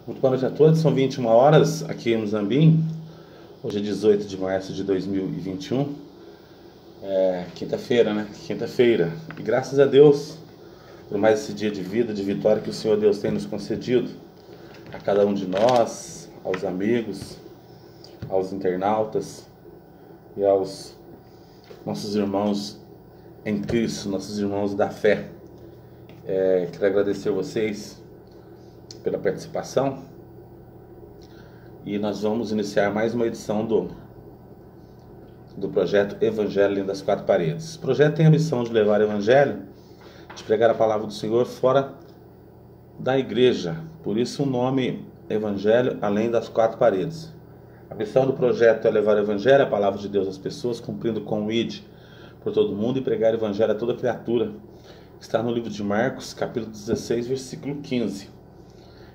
Muito boa noite a todos, são 21 horas aqui em Muzambinho. Hoje é 18 de março de 2021, quinta-feira, né? Quinta-feira. E graças a Deus por mais esse dia de vida, de vitória que o Senhor Deus tem nos concedido. A cada um de nós, aos amigos, aos internautas e aos nossos irmãos em Cristo, nossos irmãos da fé. Quero agradecer a vocês pela participação e nós vamos iniciar mais uma edição do projeto Evangelho Além das Quatro Paredes. O projeto tem a missão de levar o Evangelho, de pregar a palavra do Senhor fora da igreja, por isso o nome Evangelho Além das Quatro Paredes. A missão do projeto é levar o Evangelho, a palavra de Deus às pessoas, cumprindo com o ID por todo mundo e pregar o Evangelho a toda criatura. Está no livro de Marcos, capítulo 16, versículo 15.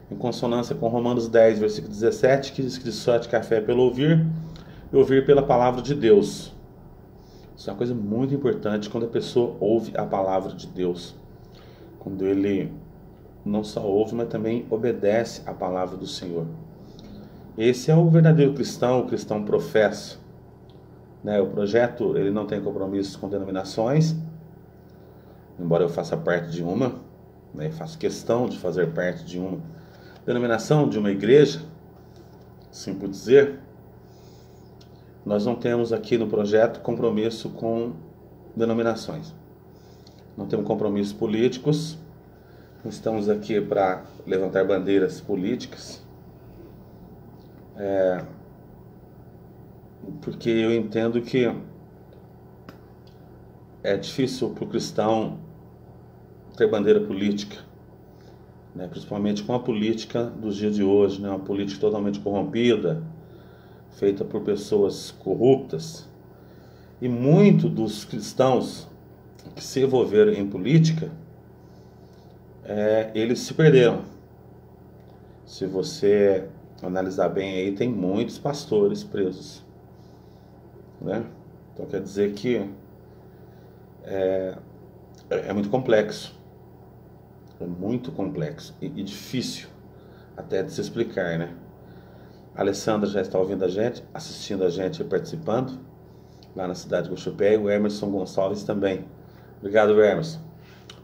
Em consonância com Romanos 10, versículo 17, que diz que de sorte que a fé é pelo ouvir, e ouvir pela palavra de Deus. Isso é uma coisa muito importante quando a pessoa ouve a palavra de Deus. Quando ele não só ouve, mas também obedece a palavra do Senhor. Esse é o verdadeiro cristão, o cristão professo. O projeto ele não tem compromissos com denominações, embora eu faça parte de uma, faço questão de fazer parte de uma denominação, de uma igreja, assim por dizer. Nós não temos aqui no projeto compromisso com denominações. Não temos compromissos políticos. Não estamos aqui para levantar bandeiras políticas. Porque eu entendo que é difícil para o cristão ter bandeira política. Principalmente com a política dos dias de hoje, uma política totalmente corrompida, feita por pessoas corruptas. E muitos dos cristãos que se envolveram em política, eles se perderam. Se você analisar bem aí, tem muitos pastores presos. Então quer dizer que é muito complexo. É muito complexo e difícil até de se explicar, A Alessandra já está ouvindo a gente, assistindo a gente e participando, lá na cidade de Guaxupé, e o Emerson Gonçalves também. Obrigado, Emerson.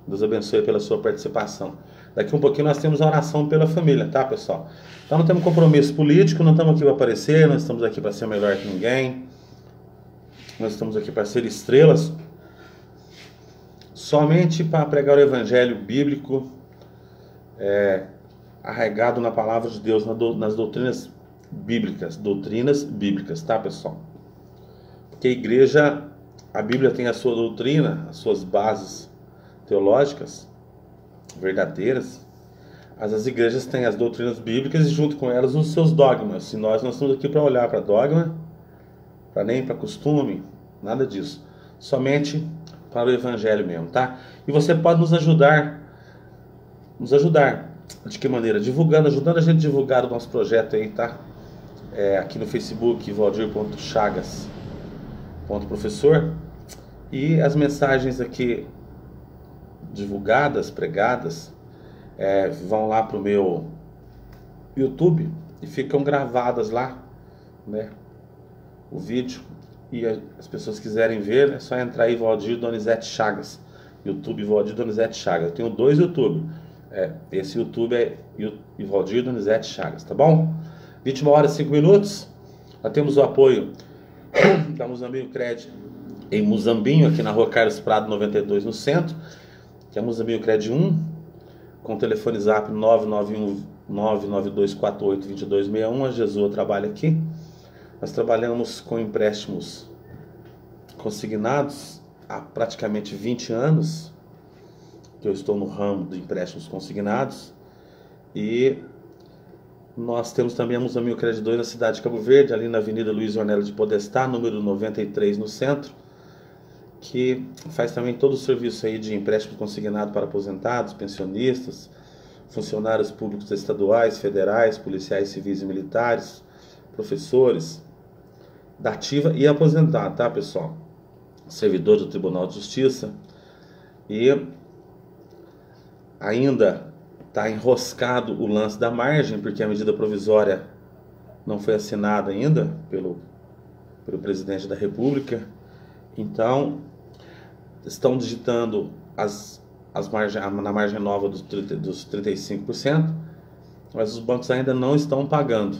Deus abençoe pela sua participação. Daqui um pouquinho nós temos a oração pela família, tá, pessoal? Então não temos compromisso político, não estamos aqui para aparecer, não estamos aqui para ser melhor que ninguém. Nós estamos aqui para ser estrelas, somente para pregar o evangelho bíblico, arraigado na palavra de Deus, nas doutrinas bíblicas, tá, pessoal? Porque a igreja, a Bíblia tem a sua doutrina, as suas bases teológicas verdadeiras. As igrejas têm as doutrinas bíblicas e junto com elas os seus dogmas. E nós não estamos aqui para olhar para dogma, nem para costume, nada disso. Somente para o evangelho mesmo, tá? E você pode nos ajudar. De que maneira? Ajudando a gente a divulgar o nosso projeto aí, tá? Aqui no Facebook, valdir.chagas.professor. E as mensagens aqui divulgadas, pregadas, vão lá pro meu YouTube e ficam gravadas lá, o vídeo. E as pessoas quiserem ver, é só entrar aí, Valdir Donizete Chagas. YouTube Valdir Donizete Chagas. Eu tenho 2 YouTube. Esse YouTube é Valdir Donizete Chagas, tá bom? 21 horas e 5 minutos. Nós temos o apoio da Muzambinho Cred em Muzambinho, aqui na rua Carlos Prado 92, no centro. Que é a Muzambinho Cred 1, com o telefone zap 991-99248-2261. A Jesua trabalha aqui. Nós trabalhamos com empréstimos consignados há praticamente 20 anos, que eu estou no ramo de empréstimos consignados. E nós temos também a Muzambinho Cred 2 na cidade de Cabo Verde, ali na Avenida Luiz Ornella de Podestá, número 93, no centro, que faz também todo o serviço aí de empréstimo consignado para aposentados, pensionistas, funcionários públicos estaduais, federais, policiais civis e militares, professores da ativa e aposentado, tá, pessoal? Servidor do Tribunal de Justiça. E ainda Está enroscado o lance da margem, porque a medida provisória não foi assinada ainda pelo presidente da República. Então, estão digitando na margem nova dos 35%, mas os bancos ainda não estão pagando.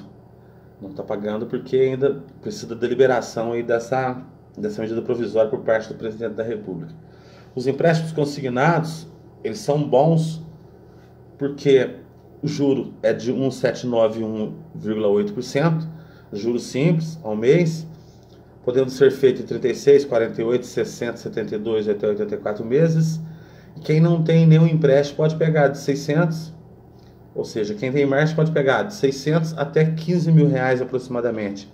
Não está pagando porque ainda precisa da deliberação aí dessa medida provisória por parte do presidente da República. Os empréstimos consignados, eles são bons porque o juro é de 1,791,8%, juro simples ao mês, podendo ser feito em 36, 48, 60, 72 até 84 meses. E quem não tem nenhum empréstimo pode pegar de 600, ou seja, quem tem margem pode pegar de 600 até 15 mil reais aproximadamente.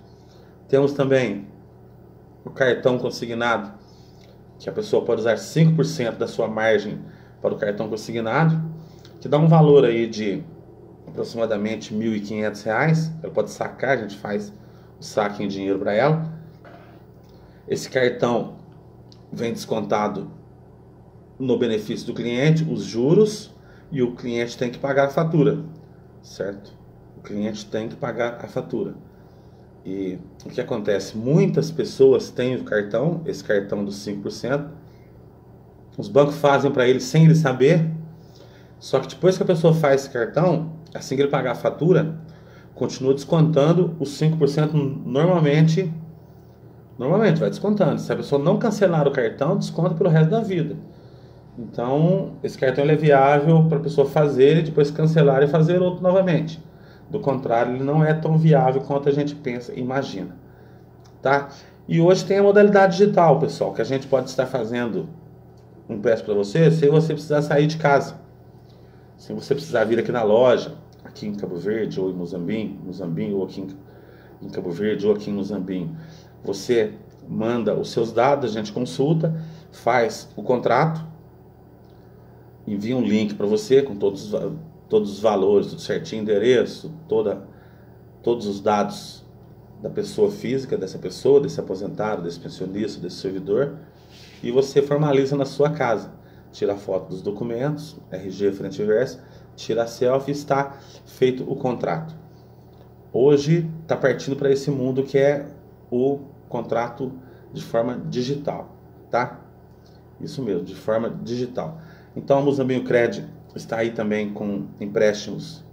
Temos também o cartão consignado, que a pessoa pode usar 5% da sua margem para o cartão consignado, que dá um valor aí de aproximadamente R$ 1.500. Ela pode sacar, a gente faz o saque em dinheiro para ela. Esse cartão vem descontado no benefício do cliente, os juros, e o cliente tem que pagar a fatura, certo? O cliente tem que pagar a fatura. E o que acontece? Muitas pessoas têm o cartão, esse cartão dos 5%, os bancos fazem para ele sem ele saber, só que depois que a pessoa faz esse cartão, assim que ele pagar a fatura, continua descontando os 5% normalmente vai descontando. Se a pessoa não cancelar o cartão, desconta pelo resto da vida. Então, esse cartão ele é viável para a pessoa fazer e depois cancelar e fazer outro novamente. Do contrário, ele não é tão viável quanto a gente pensa e imagina. Tá? E hoje tem a modalidade digital, pessoal, que a gente pode estar fazendo um empréstimo para você sem você precisar sair de casa. Sem você precisar vir aqui na loja, aqui em Cabo Verde ou em Muzambinho ou aqui em Cabo Verde ou aqui em Muzambinho. Você manda os seus dados, a gente consulta, faz o contrato, envia um link para você com todos os valores, tudo certinho, endereço, todos os dados da pessoa física, dessa pessoa, desse aposentado, desse pensionista, desse servidor, e você formaliza na sua casa. Tira a foto dos documentos, RG, frente e verso, tira a selfie e está feito o contrato. Hoje está partindo para esse mundo que é o contrato de forma digital, tá? Isso mesmo, de forma digital. Então a Muzambinho Cred está aí também com empréstimos,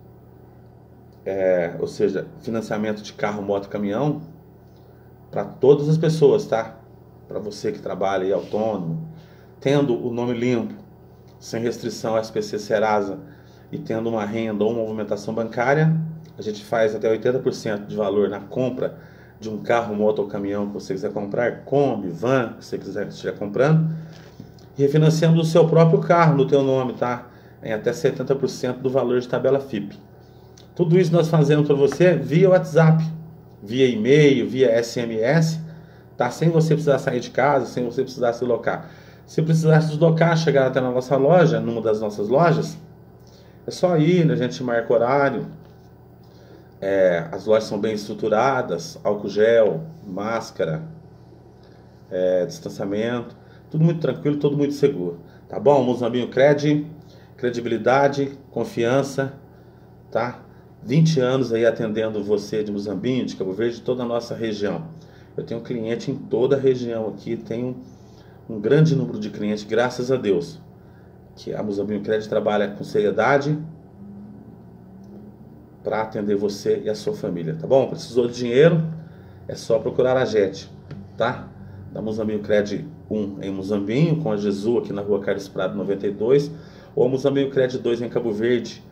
ou seja, financiamento de carro, moto, caminhão, para todas as pessoas, tá? Para você que trabalha aí autônomo, tendo o nome limpo, sem restrição ao SPC Serasa e tendo uma renda ou uma movimentação bancária, a gente faz até 80% de valor na compra de um carro, moto ou caminhão que você quiser comprar, Kombi, van, que você estiver comprando, e refinanciando o seu próprio carro no teu nome, tá? Em até 70% do valor de tabela FIP. Tudo isso nós fazemos para você via WhatsApp, via e-mail, via SMS, tá? Sem você precisar sair de casa, sem você precisar se deslocar. Se precisar se deslocar, chegar até na nossa loja, numa das nossas lojas, é só ir, né? A gente marca horário. As lojas são bem estruturadas, álcool gel, máscara, distanciamento, tudo muito tranquilo, tudo muito seguro, tá bom? Muzambinho Cred, credibilidade, confiança, tá? 20 anos aí atendendo você de Muzambinho, de Cabo Verde, de toda a nossa região. Eu tenho cliente em toda a região aqui, tenho um grande número de clientes, graças a Deus, que a Muzambinho Cred trabalha com seriedade para atender você e a sua família, tá bom? Precisou de dinheiro? É só procurar a JET, tá? Da Muzambinho Cred 1 em Muzambinho, com a Jesus aqui na rua Carlos Prado 92, ou a Muzambinho Cred 2 em Cabo Verde,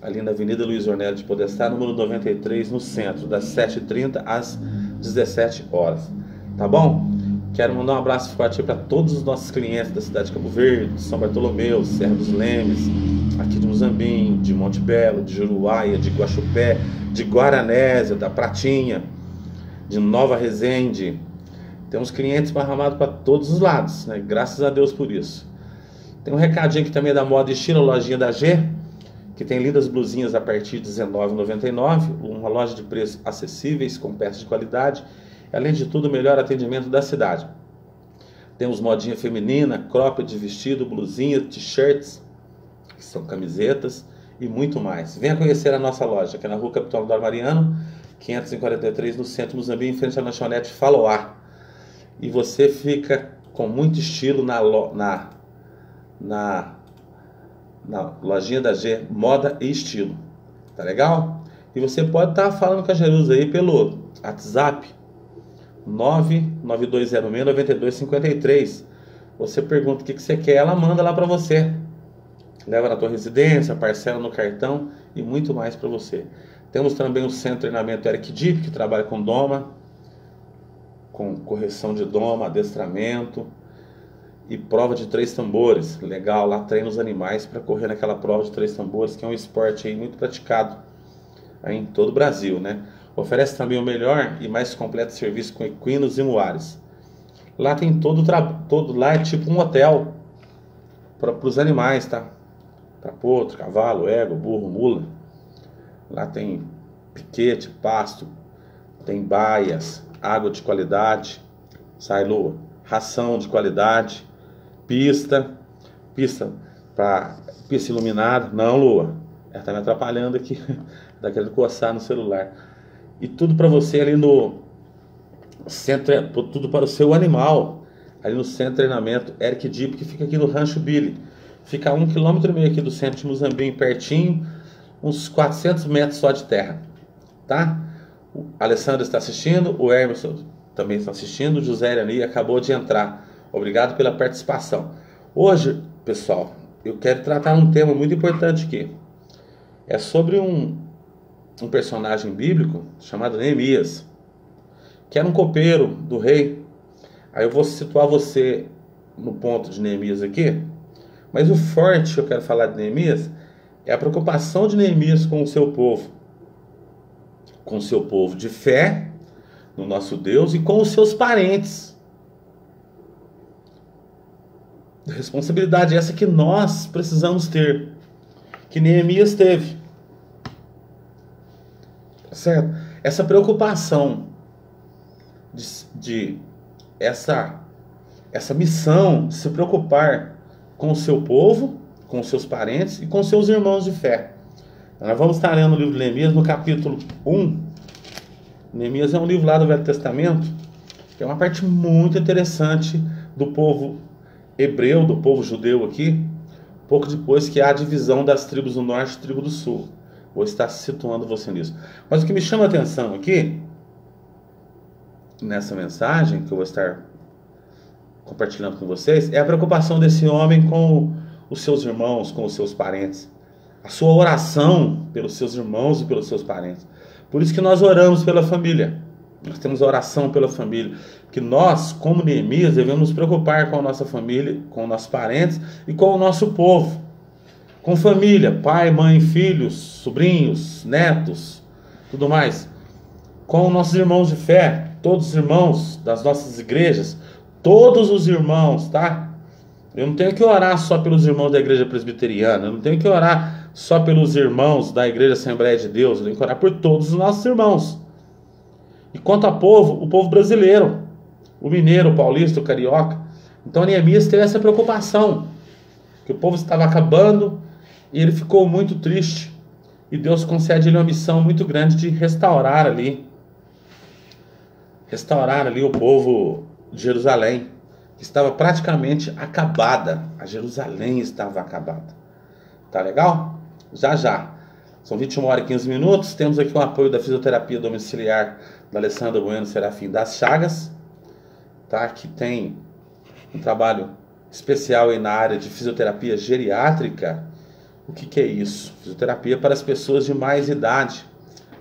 ali na Avenida Luiz Ornelli de Podestá, número 93, no centro, das 7h30 às 17 horas, tá bom? Quero mandar um abraço forte para todos os nossos clientes da cidade de Cabo Verde, de São Bartolomeu, Serra dos Lemes, aqui de Muzambinho, de Monte Belo, de Juruáia, de Guaxupé, de Guaranésia, da Pratinha, de Nova Resende. Temos clientes esparramados para todos os lados, né? Graças a Deus por isso. Tem um recadinho aqui também da Moda Estilo, lojinha da G, que tem lindas blusinhas a partir de R$19,99, uma loja de preços acessíveis, com peças de qualidade, além de tudo, o melhor atendimento da cidade. Temos modinha feminina, cropped de vestido, blusinha, t-shirts, que são camisetas, e muito mais. Venha conhecer a nossa loja, que é na Rua Capitão Dora Mariano, 543, no centro de Muzambique, em frente à lanchonete Faloá. E você fica com muito estilo na lojinha da G, moda e estilo. Tá legal? E você pode estar falando com a Jerusa aí pelo WhatsApp 99206-9253. Você pergunta o que você quer, ela manda lá para você. Leva na tua residência, parcela no cartão e muito mais para você. Temos também o Centro de Treinamento Eric Dip, que trabalha com doma, com correção de doma, adestramento e prova de 3 tambores. Legal, lá treina os animais para correr naquela prova de 3 tambores, que é um esporte aí muito praticado aí em todo o Brasil, né? Oferece também o melhor e mais completo serviço com equinos e muares. Lá tem todo lá é tipo um hotel para os animais, tá? Para potro, cavalo, ego, burro, mula. Lá tem piquete, pasto, tem baias, água de qualidade, sai lua, ração de qualidade, pista para pista iluminada, não lua, ela tá me atrapalhando aqui, tá querendo coçar no celular. E tudo para você ali no centro, tudo para o seu animal, ali no centro de treinamento Eric Dip, que fica aqui no Rancho Billy. Fica a 1,5 km aqui do centro de Muzambique, pertinho, uns 400 metros só de terra, tá? O Alessandro está assistindo, o Emerson também está assistindo, o José Irani acabou de entrar. Obrigado pela participação. Hoje, pessoal, eu quero tratar um tema muito importante aqui. É sobre um personagem bíblico chamado Neemias, que era um copeiro do rei. Aí eu vou situar você no ponto de Neemias aqui, mas o forte que eu quero falar de Neemias é a preocupação de Neemias com o seu povo de fé no nosso Deus e com os seus parentes. Responsabilidade essa que nós precisamos ter, que Neemias teve. Certo? Essa preocupação essa missão de se preocupar com o seu povo, com os seus parentes e com seus irmãos de fé. Nós vamos estar lendo o livro de Neemias no capítulo 1. Neemias é um livro lá do Velho Testamento, que é uma parte muito interessante do povo hebreu, do povo judeu aqui, pouco depois que há a divisão das tribos do norte e tribo do sul. Vou estar situando você nisso. Mas o que me chama a atenção aqui, nessa mensagem que eu vou estar compartilhando com vocês, é a preocupação desse homem com os seus irmãos, com os seus parentes. A sua oração pelos seus irmãos e pelos seus parentes. Por isso que nós oramos pela família. Nós temos a oração pela família. Que nós, como Neemias, devemos nos preocupar com a nossa família, com os nossos parentes e com o nosso povo. Com família, pai, mãe, filhos, sobrinhos, netos, tudo mais. Com nossos irmãos de fé, todos os irmãos das nossas igrejas, todos os irmãos, tá? Eu não tenho que orar só pelos irmãos da igreja presbiteriana, eu não tenho que orar só pelos irmãos da igreja Assembleia de Deus, eu tenho que orar por todos os nossos irmãos. E quanto a povo, o povo brasileiro, o mineiro, o paulista, o carioca. Então Neemias teve essa preocupação, que o povo estava acabando e ele ficou muito triste. E Deus concede ele uma missão muito grande de restaurar ali o povo de Jerusalém, que estava praticamente acabada. A Jerusalém estava acabada. Tá legal? Já. São 21 horas e 15 minutos. Temos aqui o apoio da fisioterapia domiciliar da Alessandra Bueno Serafim das Chagas, tá? Que tem um trabalho especial aí na área de fisioterapia geriátrica. O que é isso? Fisioterapia para as pessoas de mais idade,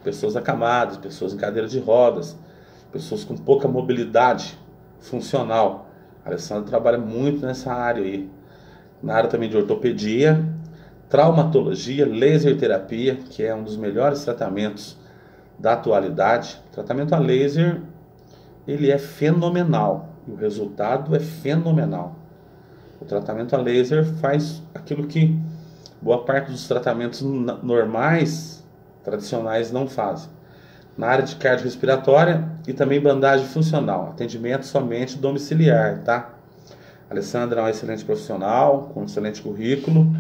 pessoas acamadas, pessoas em cadeira de rodas, pessoas com pouca mobilidade funcional. A Alessandra trabalha muito nessa área aí. Na área também de ortopedia, traumatologia, laser terapia, que é um dos melhores tratamentos da atualidade. O tratamento a laser, ele é fenomenal. E o resultado é fenomenal. O tratamento a laser faz aquilo que boa parte dos tratamentos normais, tradicionais, não fazem. Na área de cardiorrespiratória e também bandagem funcional. Atendimento somente domiciliar, tá? A Alessandra é uma excelente profissional, com um excelente currículo.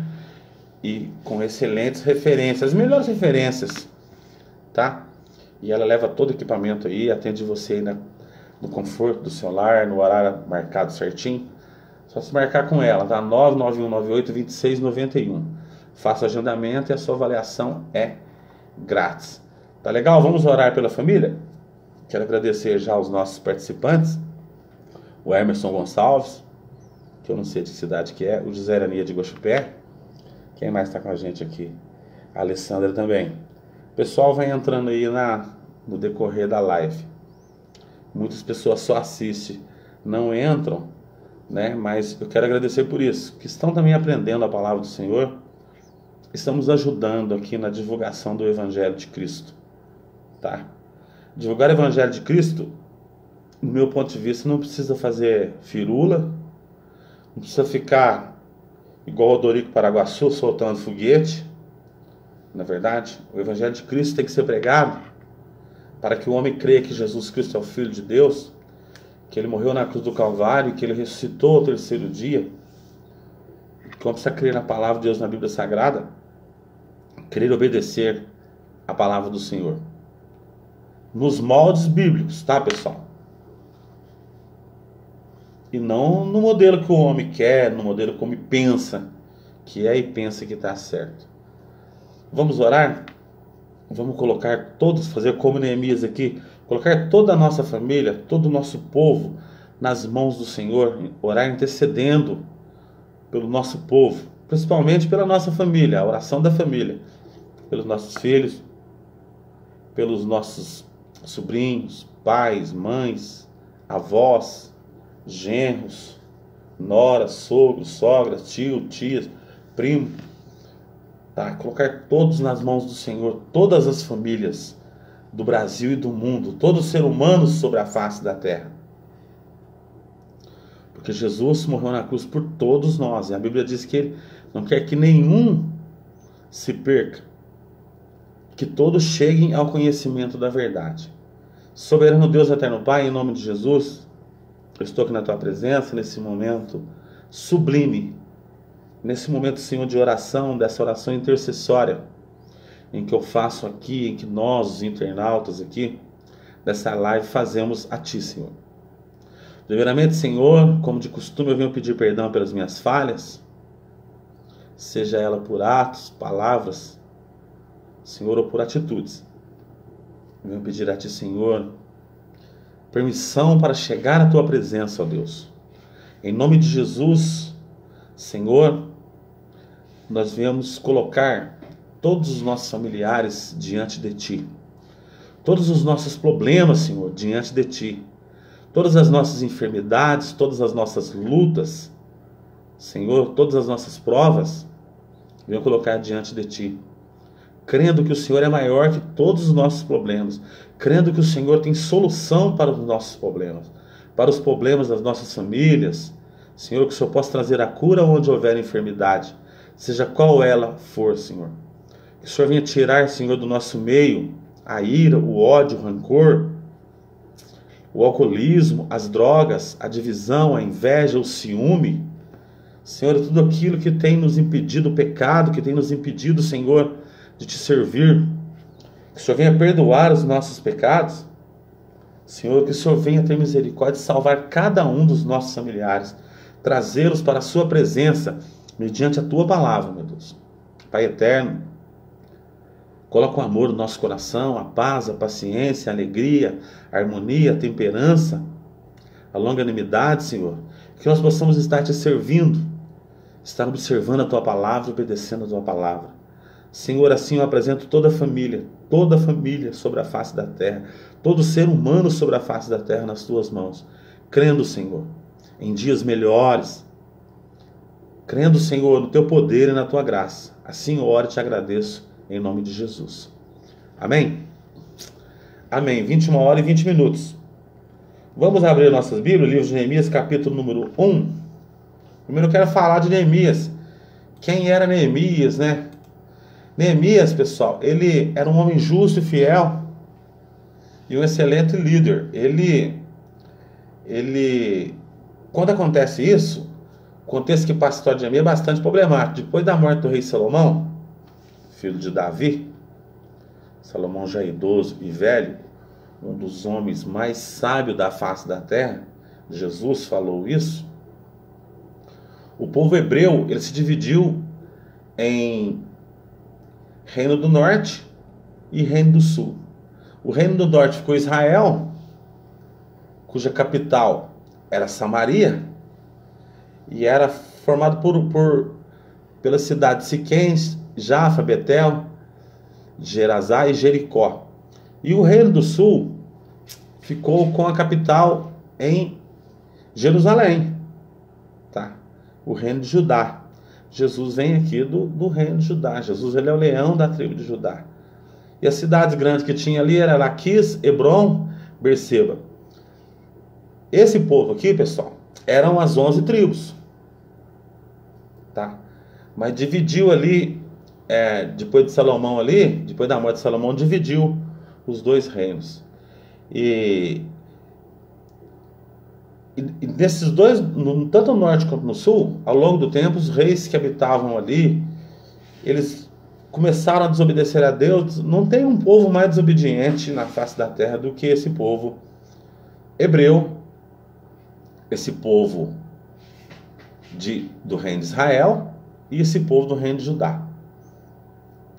e com excelentes referências, as melhores referências, tá? E ela leva todo o equipamento aí, atende você aí no conforto do seu lar, no horário marcado certinho. Só se marcar com ela, tá? 99198-2691. Faça o agendamento e a sua avaliação é grátis. Tá legal? Vamos orar pela família? Quero agradecer já aos nossos participantes. O Emerson Gonçalves, que eu não sei de que cidade que é. O José Arania de Guaxupé. Quem mais está com a gente aqui? A Alessandra também. O pessoal vai entrando aí no decorrer da live. Muitas pessoas só assistem, não entram, né? Mas eu quero agradecer por isso, que estão também aprendendo a palavra do Senhor. Estamos ajudando aqui na divulgação do Evangelho de Cristo, tá? Divulgar o Evangelho de Cristo, no meu ponto de vista, não precisa fazer firula, não precisa ficar igual o Dorico Paraguaçu, soltando foguete. Na verdade, o Evangelho de Cristo tem que ser pregado para que o homem creia que Jesus Cristo é o Filho de Deus, que Ele morreu na cruz do Calvário, que Ele ressuscitou ao terceiro dia. Que o homem precisa crer na palavra de Deus na Bíblia Sagrada, crer e obedecer a palavra do Senhor. Nos moldes bíblicos, tá, pessoal? E não no modelo que o homem quer, no modelo que o homem pensa que é e pensa que está certo. Vamos orar? Vamos colocar todos, fazer como Neemias aqui, colocar toda a nossa família, todo o nosso povo nas mãos do Senhor, orar intercedendo pelo nosso povo, principalmente pela nossa família, a oração da família, pelos nossos filhos, pelos nossos sobrinhos, pais, mães, avós, genros, noras, sogros, sogras, tio, tias, primo, tá? Colocar todos nas mãos do Senhor, todas as famílias do Brasil e do mundo, todo ser humano sobre a face da terra, porque Jesus morreu na cruz por todos nós, e a Bíblia diz que Ele não quer que nenhum se perca, que todos cheguem ao conhecimento da verdade. Soberano Deus, eterno Pai, em nome de Jesus, eu estou aqui na Tua presença, nesse momento sublime, nesse momento, Senhor, de oração, dessa oração intercessória, em que eu faço aqui, em que nós, os internautas aqui, dessa live, fazemos a Ti, Senhor. Primeiramente, Senhor, como de costume, eu venho pedir perdão pelas minhas falhas, seja ela por atos, palavras, Senhor, ou por atitudes. Eu venho pedir a Ti, Senhor, permissão para chegar à Tua presença, ó Deus. Em nome de Jesus, Senhor, nós viemos colocar todos os nossos familiares diante de Ti. Todos os nossos problemas, Senhor, diante de Ti. Todas as nossas enfermidades, todas as nossas lutas, Senhor, todas as nossas provas, venho colocar diante de Ti. Crendo que o Senhor é maior que todos os nossos problemas, crendo que o Senhor tem solução para os nossos problemas, para os problemas das nossas famílias. Senhor, que o Senhor possa trazer a cura onde houver enfermidade, seja qual ela for, Senhor. Que o Senhor venha tirar, Senhor, do nosso meio a ira, o ódio, o rancor, o alcoolismo, as drogas, a divisão, a inveja, o ciúme. Senhor, tudo aquilo que tem nos impedido, o pecado que tem nos impedido, Senhor, de Te servir. Que o Senhor venha perdoar os nossos pecados. Senhor, que o Senhor venha ter misericórdia de salvar cada um dos nossos familiares, trazê-los para a Sua presença, mediante a Tua palavra, meu Deus. Pai eterno, coloca o amor no nosso coração, a paz, a paciência, a alegria, a harmonia, a temperança, a longanimidade, Senhor. Que nós possamos estar Te servindo, estar observando a Tua palavra, obedecendo a Tua palavra. Senhor, assim eu apresento toda a família sobre a face da terra, todo ser humano sobre a face da terra nas Tuas mãos, crendo, Senhor, em dias melhores, crendo, Senhor, no Teu poder e na Tua graça. Assim eu oro e Te agradeço, em nome de Jesus. Amém? Amém. 21 horas e 20 minutos. Vamos abrir nossas Bíblias, livro de Neemias, capítulo número 1. Primeiro eu quero falar de Neemias. Quem era Neemias, né? Neemias, pessoal, ele era um homem justo e fiel e um excelente líder. Ele quando acontece isso, contexto que passa a história de Neemias é bastante problemático. Depois da morte do rei Salomão, filho de Davi, Salomão já idoso e velho, um dos homens mais sábios da face da terra, Jesus falou isso. O povo hebreu, ele se dividiu em Reino do Norte e Reino do Sul. O Reino do Norte ficou Israel, cuja capital era Samaria, e era formado pelas cidades Siquém, Jafa, Betel, Gerazá e Jericó. E o Reino do Sul ficou com a capital em Jerusalém, tá? O Reino de Judá. Jesus vem aqui do Reino de Judá. Jesus, ele é o leão da tribo de Judá. E as cidades grandes que tinha ali eram Laquis, Hebron, Berseba. Esse povo aqui, pessoal, eram as 11 tribos, tá? Mas dividiu ali, depois de Salomão ali, depois da morte de Salomão, dividiu os dois reinos. E nesses dois, tanto no norte quanto no sul, ao longo do tempo, os reis que habitavam ali, eles começaram a desobedecer a Deus. Não tem um povo mais desobediente na face da terra do que esse povo hebreu, esse povo do reino de Israel e esse povo do reino de Judá.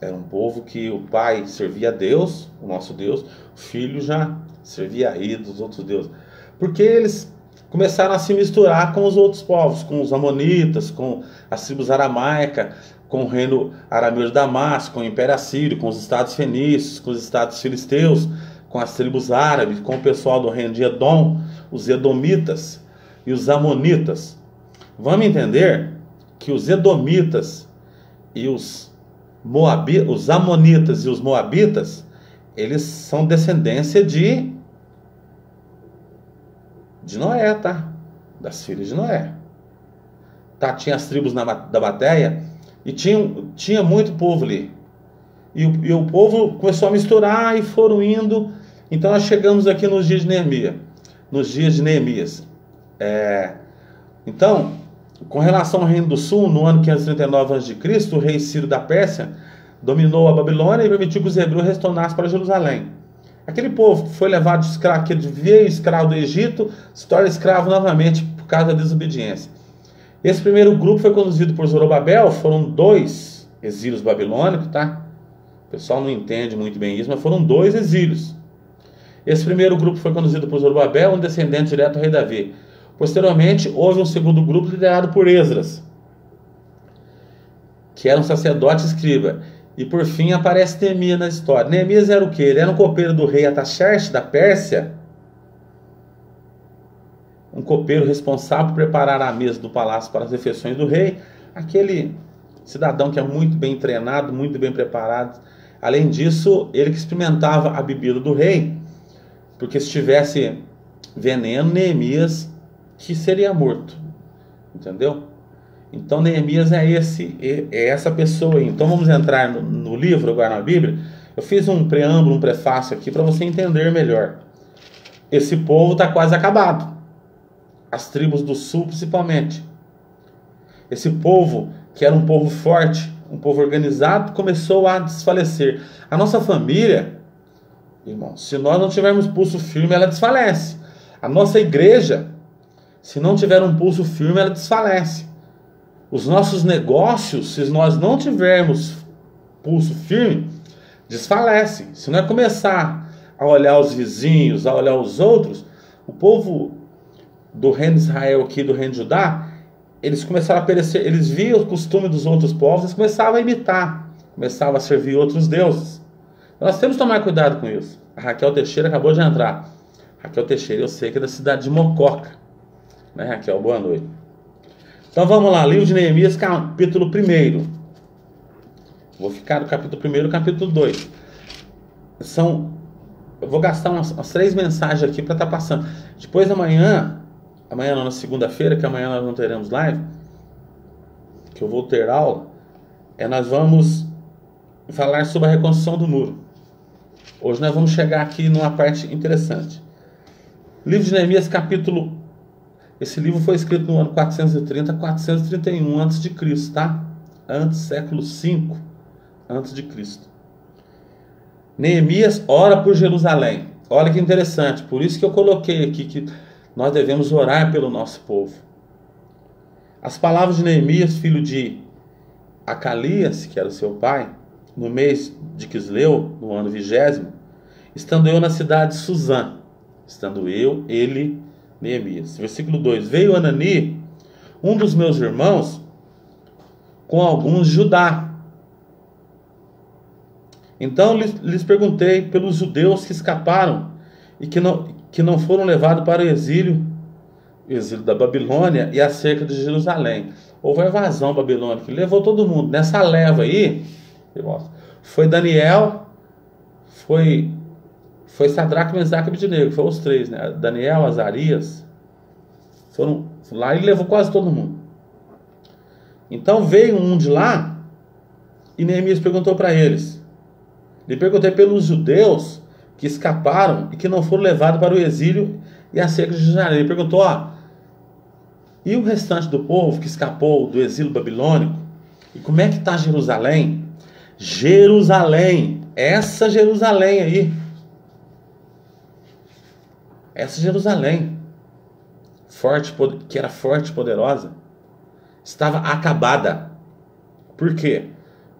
Era um povo que o pai servia a Deus, o nosso Deus, o filho já servia a ídolos, outros deuses. Porque eles começaram a se misturar com os outros povos, com os amonitas, com as tribos aramaicas, com o reino arameu de Damasco, com o Império Assírio, com os estados fenícios, com os estados filisteus, com as tribos árabes, com o pessoal do reino de Edom, os edomitas e os amonitas. Vamos entender que os edomitas e os amonitas e os moabitas, eles são descendência de Noé, tá? Das filhas de Noé. Tá? Tinha as tribos da Bateia e tinha muito povo ali. E o povo começou a misturar e foram indo. Então nós chegamos aqui nos dias de Neemias. Nos dias de Neemias. Então, com relação ao Reino do Sul, no ano 539 a.C., o rei Ciro da Pérsia dominou a Babilônia e permitiu que os hebreus retornassem para Jerusalém. Aquele povo que foi levado escravo, que veio escravo do Egito, se torna escravo novamente por causa da desobediência. Esse primeiro grupo foi conduzido por Zorobabel. Foram 2 exílios babilônicos, tá? O pessoal não entende muito bem isso, mas foram 2 exílios. Esse primeiro grupo foi conduzido por Zorobabel, um descendente direto do rei Davi. Posteriormente, houve um segundo grupo liderado por Esdras, que era um sacerdote escriba. E por fim aparece Neemias na história. Neemias era o quê? Ele era um copeiro do rei Ataxerxes da Pérsia. Um copeiro responsável por preparar a mesa do palácio para as refeições do rei. Aquele cidadão que é muito bem treinado, muito bem preparado. Além disso, ele que experimentava a bebida do rei. Porque se tivesse veneno, Neemias que seria morto. Entendeu? Então Neemias é essa pessoa aí. Então vamos entrar no livro, agora na Bíblia. Eu fiz um preâmbulo, um prefácio aqui para você entender melhor. Esse povo está quase acabado. As tribos do sul principalmente. Esse povo, que era um povo forte, um povo organizado, começou a desfalecer. A nossa família, irmão, se nós não tivermos pulso firme, ela desfalece. A nossa igreja, se não tiver um pulso firme, ela desfalece. Os nossos negócios, se nós não tivermos pulso firme, desfalecem. Se nós começar a olhar os vizinhos, a olhar os outros, o povo do reino de Israel aqui, do reino de Judá, eles começaram a perecer, eles viam o costume dos outros povos, eles começavam a imitar, começavam a servir outros deuses. Então, nós temos que tomar cuidado com isso. A Raquel Teixeira acabou de entrar. Raquel Teixeira, eu sei que é da cidade de Mococa. Né, Raquel? Boa noite. Então vamos lá, livro de Neemias, capítulo 1. Vou ficar no capítulo 1 e capítulo 2. Eu vou gastar umas 3 mensagens aqui para estar passando. Depois amanhã não, na segunda-feira, que amanhã nós não teremos live, que eu vou ter aula, nós vamos falar sobre a reconstrução do muro. Hoje nós vamos chegar aqui numa parte interessante. Livro de Neemias, capítulo... Esse livro foi escrito no ano 430 a 431 a.C., tá? Antes, século V a.C. Neemias ora por Jerusalém. Olha que interessante, por isso que eu coloquei aqui que nós devemos orar pelo nosso povo. As palavras de Neemias, filho de Acalias, que era o seu pai, no mês de Quisleu, no ano 20º, estando eu na cidade de Suzã, estando eu, ele, Neemias. Versículo 2: Veio Anani, um dos meus irmãos, com alguns de Judá. Então lhes perguntei pelos judeus que escaparam e que não foram levados para o exílio da Babilônia e acerca de Jerusalém. Houve a invasão babilônica que levou todo mundo. Nessa leva aí, foi Daniel, foi Sadraque, Mesaque e Abednego, foram os três, né? Daniel, Azarias, foram lá e levou quase todo mundo. Então veio um de lá e Neemias perguntou para eles. Lhe perguntei pelos judeus que escaparam e que não foram levados para o exílio e acerca de Jerusalém. Ele perguntou, e o restante do povo que escapou do exílio babilônico? E como é que está Jerusalém? Jerusalém, essa Jerusalém aí. Essa Jerusalém, que era forte e poderosa, estava acabada. Por quê?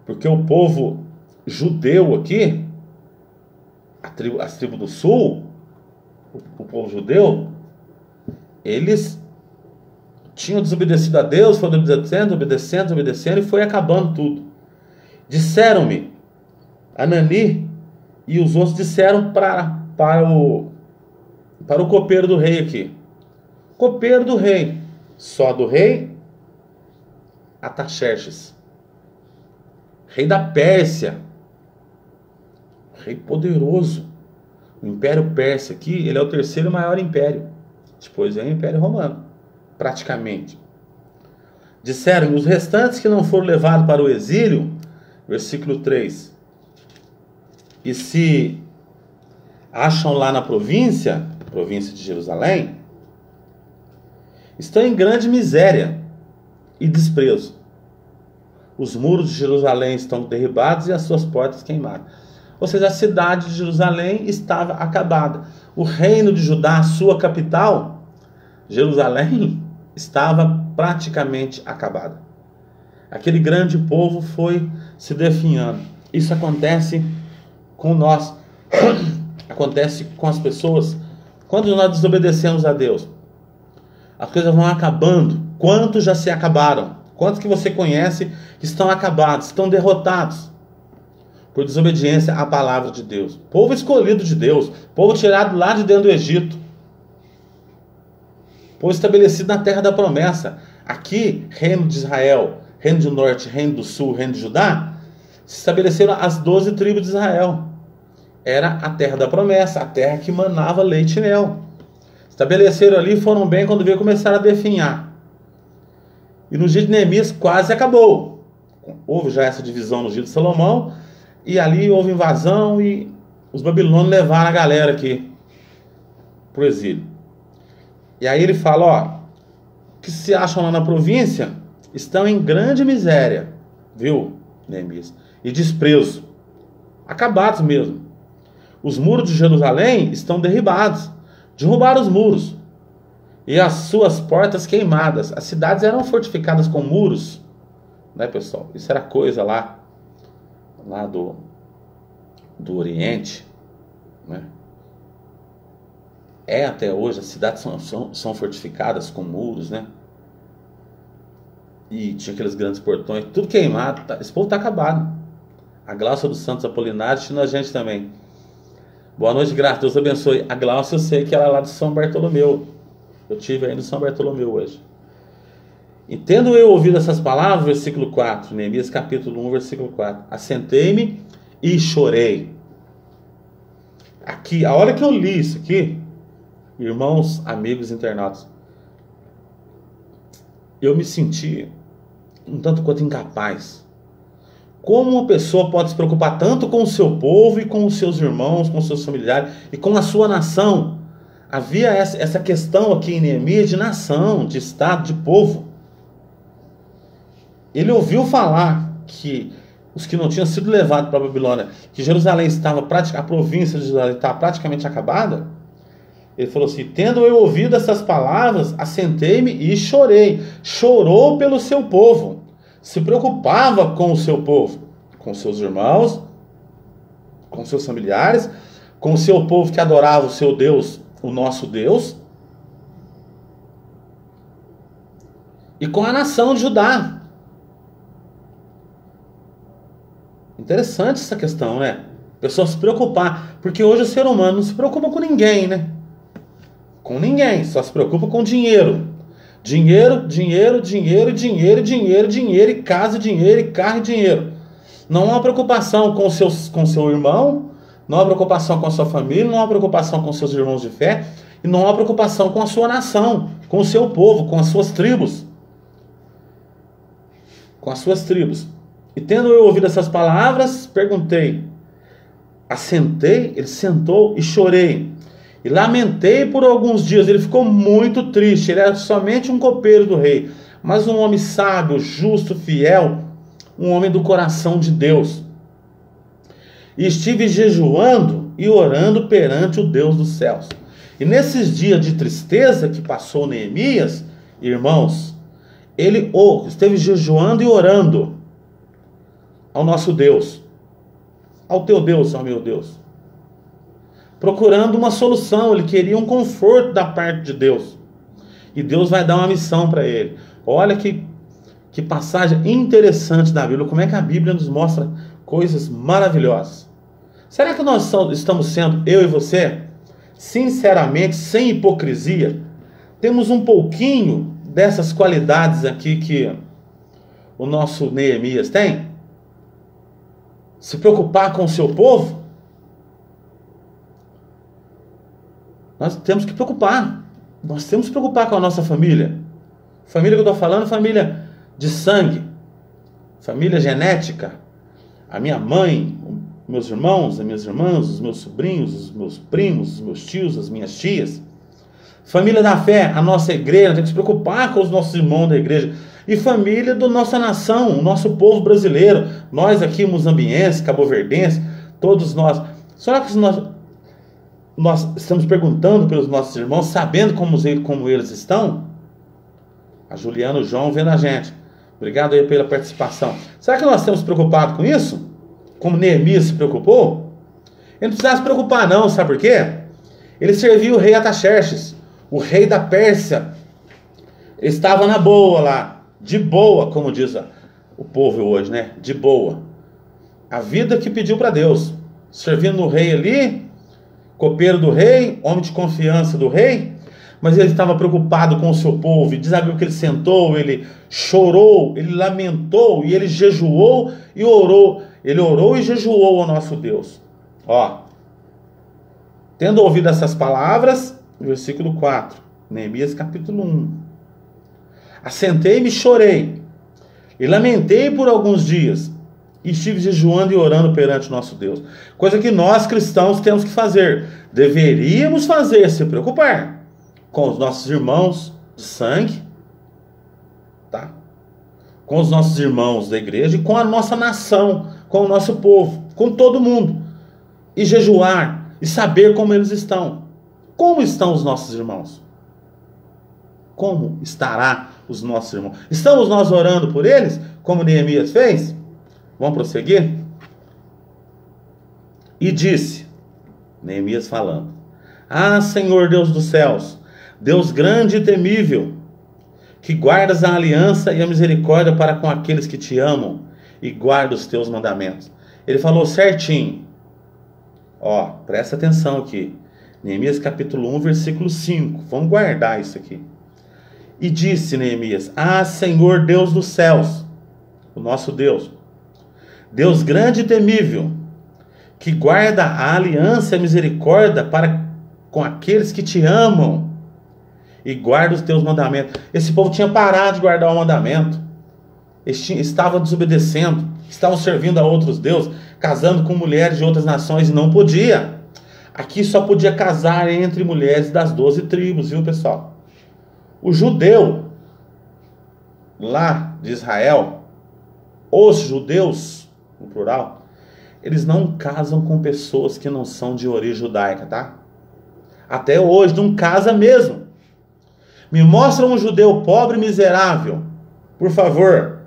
Porque o povo judeu aqui, as tribos do sul, o povo judeu, eles tinham desobedecido a Deus, foram obedecendo e foi acabando tudo. Disseram-me, Anani e os outros disseram para o copeiro do rei aqui. Copeiro do rei, só do rei Ataxerxes, rei da Pérsia, rei poderoso. O Império Persa aqui, ele é o terceiro maior império. Depois vem o Império Romano, praticamente. Disseram os restantes que não foram levados para o exílio, versículo 3, e se acham lá na província de Jerusalém, estão em grande miséria e desprezo. Os muros de Jerusalém estão derribados e as suas portas queimadas. Ou seja, a cidade de Jerusalém estava acabada. O reino de Judá, a sua capital, Jerusalém, estava praticamente acabada. Aquele grande povo foi se definhando. Isso acontece com nós, acontece com as pessoas. Quando nós desobedecemos a Deus, as coisas vão acabando. Quantos já se acabaram? Quantos que você conhece que estão acabados, estão derrotados por desobediência à palavra de Deus? Povo escolhido de Deus, povo tirado lá de dentro do Egito, povo estabelecido na terra da promessa. Aqui, reino de Israel, reino do norte, reino do sul, reino de Judá, se estabeleceram as 12 tribos de Israel. Era a terra da promessa, a terra que manava leite e mel. Estabeleceram ali, foram bem, quando veio começaram a definhar. E no dia de Neemias quase acabou. Houve já essa divisão no dia de Salomão, e ali houve invasão e os babilônios levaram a galera aqui para o exílio. E aí ele fala, que se acham lá na província, estão em grande miséria, viu, Neemias? E desprezo, acabados mesmo. Os muros de Jerusalém estão derribados, derrubaram os muros, e as suas portas queimadas. As cidades eram fortificadas com muros, né, pessoal? Isso era coisa lá do Oriente, né? Até hoje as cidades são fortificadas com muros, né? E tinha aqueles grandes portões, tudo queimado. Esse povo está acabado. A Glaucia dos Santos Apolinários tinha a gente também. Boa noite, graça, Deus abençoe. A Glaucia, eu sei que ela é lá de São Bartolomeu. Eu tive aí no São Bartolomeu hoje. E tendo eu ouvido essas palavras, versículo 4, Neemias capítulo 1, versículo 4, assentei-me e chorei. Aqui, a hora que eu li isso aqui, irmãos, amigos, internautas, eu me senti um tanto quanto incapaz. Como uma pessoa pode se preocupar tanto com o seu povo e com os seus irmãos, com os seus familiares e com a sua nação, Havia essa questão aqui em Neemias de nação, de estado, de povo. Ele ouviu falar que os que não tinham sido levados para a Babilônia, que Jerusalém estava a província de Jerusalém estava praticamente acabada. Ele falou assim: tendo eu ouvido essas palavras, assentei-me e chorei. Chorou pelo seu povo, se preocupava com o seu povo, com seus irmãos, com seus familiares, com o seu povo que adorava o seu Deus, o nosso Deus, e com a nação de Judá. Interessante essa questão, né? A pessoa se preocupar, porque hoje o ser humano não se preocupa com ninguém, né? Com ninguém, só se preocupa com dinheiro. Dinheiro, dinheiro, dinheiro, dinheiro, dinheiro, dinheiro, e casa, dinheiro, e carro, e dinheiro. Não há uma preocupação com seu irmão, não há uma preocupação com a sua família, não há uma preocupação com seus irmãos de fé, e não há uma preocupação com a sua nação, com o seu povo, com as suas tribos. Com as suas tribos. E tendo eu ouvido essas palavras, perguntei, assentei, ele sentou e chorei. E lamentei por alguns dias. Ele ficou muito triste. Ele era somente um copeiro do rei, mas um homem sábio, justo, fiel, um homem do coração de Deus. E estive jejuando e orando perante o Deus dos céus. E nesses dias de tristeza que passou Neemias, irmãos, ele esteve jejuando e orando ao nosso Deus, ao teu Deus, ao meu Deus, procurando uma solução. Ele queria um conforto da parte de Deus, e Deus vai dar uma missão para ele. Olha que passagem interessante da Bíblia, como é que a Bíblia nos mostra coisas maravilhosas. Será que nós estamos sendo, eu e você, sinceramente, sem hipocrisia, temos um pouquinho dessas qualidades aqui que o nosso Neemias tem? Se preocupar com o seu povo? Nós temos que preocupar. Nós temos que preocupar com a nossa família. Família que eu estou falando, família de sangue, família genética. A minha mãe, meus irmãos, as minhas irmãs, os meus sobrinhos, os meus primos, os meus tios, as minhas tias. Família da fé, a nossa igreja. Tem que se preocupar com os nossos irmãos da igreja. E família da nossa nação, o nosso povo brasileiro, nós aqui moçambienses, cabo-verdenses, todos nós. Será que nós estamos perguntando pelos nossos irmãos, sabendo como eles estão? A Juliana e o João vendo a gente. Obrigado aí pela participação. Será que nós estamos preocupados com isso? Como Neemias se preocupou? Ele não precisava se preocupar não, sabe por quê? Ele serviu o rei Artaxerxes, o rei da Pérsia. Ele estava na boa lá. De boa, como diz o povo hoje, né? De boa. A vida que pediu para Deus. Servindo o rei ali, copeiro do rei, homem de confiança do rei. Mas ele estava preocupado com o seu povo. E diz a Bíblia que ele sentou, ele chorou, ele lamentou, e ele jejuou e orou. Ele orou e jejuou ao nosso Deus. Ó. Tendo ouvido essas palavras, versículo 4. Neemias capítulo 1. Assentei-me e chorei, e lamentei por alguns dias, e estive jejuando e orando perante o nosso Deus. Coisa que nós cristãos temos que fazer, deveríamos fazer, se preocupar com os nossos irmãos de sangue, tá? Com os nossos irmãos da igreja e com a nossa nação, com o nosso povo, com todo mundo, e jejuar e saber como eles estão. Como estão os nossos irmãos? Como estará os nossos irmãos? Estamos nós orando por eles, como Neemias fez? Vamos prosseguir? E disse, Neemias falando: Ah, Senhor Deus dos céus, Deus grande e temível, que guardas a aliança e a misericórdia para com aqueles que te amam e guardam os teus mandamentos. Ele falou certinho. Ó, presta atenção aqui. Neemias capítulo 1, versículo 5. Vamos guardar isso aqui. E disse Neemias: Ah, Senhor Deus dos céus, o nosso Deus, Deus grande e temível, que guarda a aliança e a misericórdia para com aqueles que te amam e guarda os teus mandamentos. Esse povo tinha parado de guardar o mandamento. Eles estavam desobedecendo, estavam servindo a outros deuses, casando com mulheres de outras nações, e não podia. Aqui só podia casar entre mulheres das 12 tribos, viu, pessoal? O judeu, lá de Israel, os judeus, no plural, eles não casam com pessoas que não são de origem judaica, tá? Até hoje não casa mesmo. Me mostra um judeu pobre e miserável, por favor.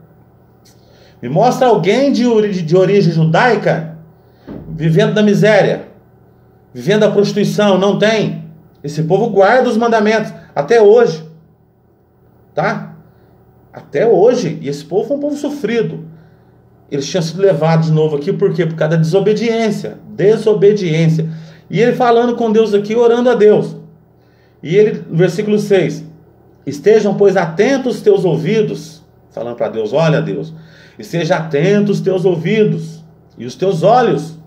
Me mostra alguém de origem judaica vivendo da miséria, vivendo da prostituição. Não tem. Esse povo guarda os mandamentos até hoje, tá? Até hoje. E esse povo foi um povo sofrido. Eles tinham sido levados de novo aqui, por quê? Por causa da desobediência. Desobediência. E ele falando com Deus aqui, orando a Deus. E ele, no versículo 6, estejam, pois, atentos os teus ouvidos, falando para Deus, olha Deus, esteja atentos os teus ouvidos e os teus olhos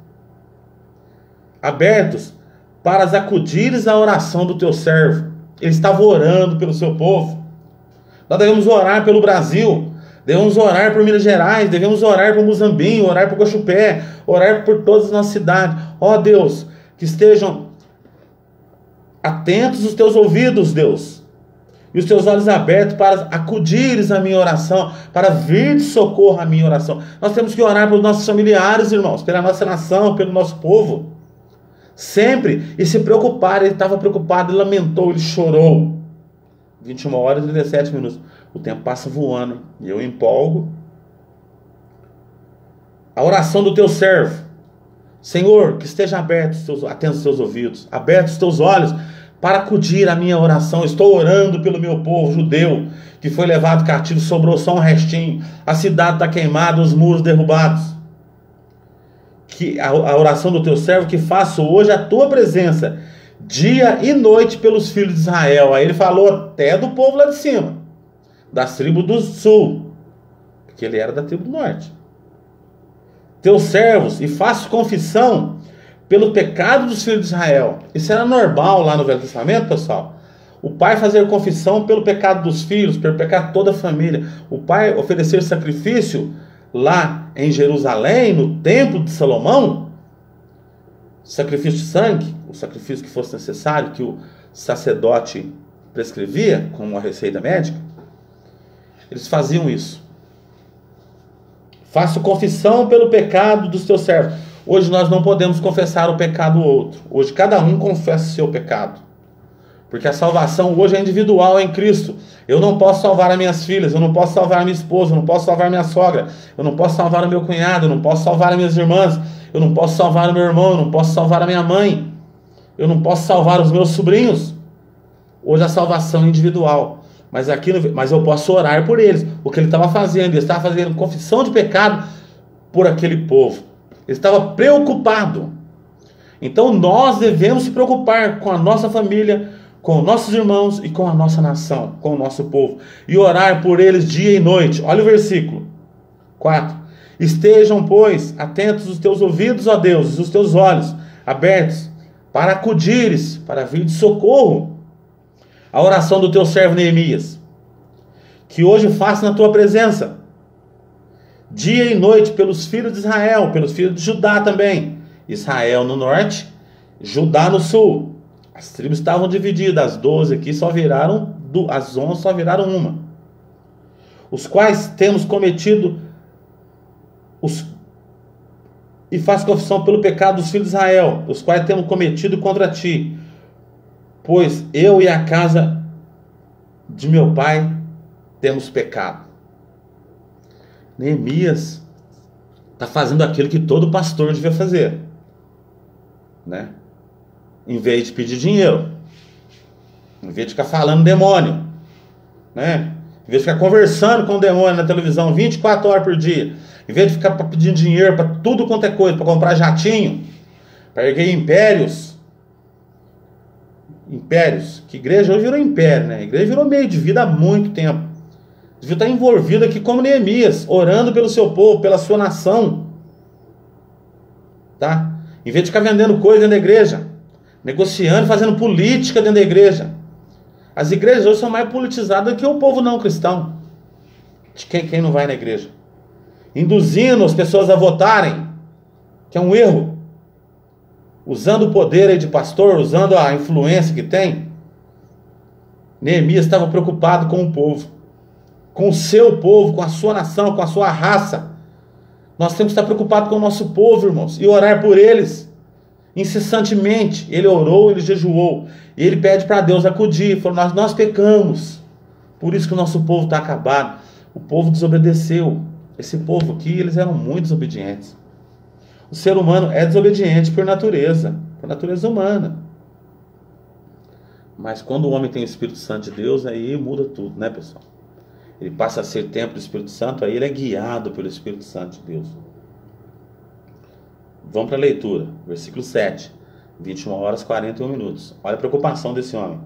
abertos para acudires à oração do teu servo. Ele estava orando pelo seu povo. Nós devemos orar pelo Brasil, devemos orar por Minas Gerais, devemos orar por Muzambinho, orar por Guaxupé, orar por todas as nossas cidades. Ó Deus, que estejam atentos os teus ouvidos, Deus, e os teus olhos abertos para acudires à minha oração, para vir de socorro à minha oração. Nós temos que orar pelos nossos familiares, irmãos, pela nossa nação, pelo nosso povo. Sempre. E se preocupar, ele estava preocupado, ele lamentou, ele chorou. 21 horas e 17 minutos. O tempo passa voando. E eu empolgo. A oração do teu servo. Senhor, que esteja aberto atentos os teus ouvidos, abertos os teus olhos, para acudir à minha oração. Estou orando pelo meu povo judeu, que foi levado cativo, sobrou só um restinho. A cidade está queimada, os muros derrubados. Que a oração do teu servo, que faço hoje a tua presença, dia e noite pelos filhos de Israel. Aí ele falou até do povo lá de cima, das tribos do sul, porque ele era da tribo do norte. Teus servos, e faço confissão pelo pecado dos filhos de Israel. Isso era normal lá no Velho Testamento, pessoal. O pai fazer confissão pelo pecado dos filhos, pelo pecado de toda a família. O pai oferecer sacrifício lá em Jerusalém, no templo de Salomão, sacrifício de sangue, o sacrifício que fosse necessário, que o sacerdote prescrevia, como uma receita médica, eles faziam isso. Faço confissão pelo pecado dos teus servos. Hoje nós não podemos confessar o pecado do outro. Hoje cada um confessa o seu pecado. Porque a salvação hoje é individual em Cristo. Eu não posso salvar as minhas filhas, eu não posso salvar a minha esposa, eu não posso salvar a minha sogra, eu não posso salvar o meu cunhado, eu não posso salvar as minhas irmãs, eu não posso salvar o meu irmão, eu não posso salvar a minha mãe, eu não posso salvar os meus sobrinhos. Hoje a salvação é individual. Mas eu posso orar por eles. O que ele estava fazendo? Ele estava fazendo confissão de pecado por aquele povo. Ele estava preocupado. Então nós devemos se preocupar com a nossa família, com nossos irmãos e com a nossa nação, com o nosso povo, e orar por eles dia e noite. Olha o versículo 4. Estejam, pois, atentos os teus ouvidos, ó Deus, e os teus olhos abertos, para acudires, para vir de socorro, a oração do teu servo Neemias, que hoje faço na tua presença, dia e noite, pelos filhos de Israel, pelos filhos de Judá também. Israel no norte, Judá no sul. As tribos estavam divididas, as 12 aqui só viraram, as 11 só viraram uma. Os quais temos cometido, e faço confissão pelo pecado dos filhos de Israel, os quais temos cometido contra ti. Pois eu e a casa de meu pai temos pecado. Neemias está fazendo aquilo que todo pastor devia fazer, né? Em vez de pedir dinheiro, em vez de ficar falando demônio, né? Em vez de ficar conversando com o demônio na televisão 24 horas por dia, em vez de ficar pedindo dinheiro para tudo quanto é coisa, para comprar jatinho, para erguer impérios, que igreja hoje virou império, né? A igreja virou meio de vida há muito tempo. Devia estar envolvido aqui como Neemias, orando pelo seu povo, pela sua nação, tá? Em vez de ficar vendendo coisa dentro da igreja, negociando, fazendo política dentro da igreja. As igrejas hoje são mais politizadas do que o povo não cristão, de quem não vai na igreja, induzindo as pessoas a votarem, que é um erro. usando o poder aí de pastor, usando a influência que tem, Neemias estava preocupado com o povo, com o seu povo, com a sua nação, com a sua raça. Nós temos que estar preocupados com o nosso povo, irmãos, e orar por eles incessantemente. Ele orou, ele jejuou, e ele pede para Deus acudir. Falou: nós pecamos, por isso que o nosso povo está acabado. O povo desobedeceu. Esse povo aqui, eles eram muito desobedientes. O ser humano é desobediente por natureza humana. Mas quando o homem tem o Espírito Santo de Deus, aí muda tudo, né, pessoal? Ele passa a ser templo do Espírito Santo, aí ele é guiado pelo Espírito Santo de Deus. Vamos para a leitura, versículo 7, 21 horas 41 minutos. Olha a preocupação desse homem,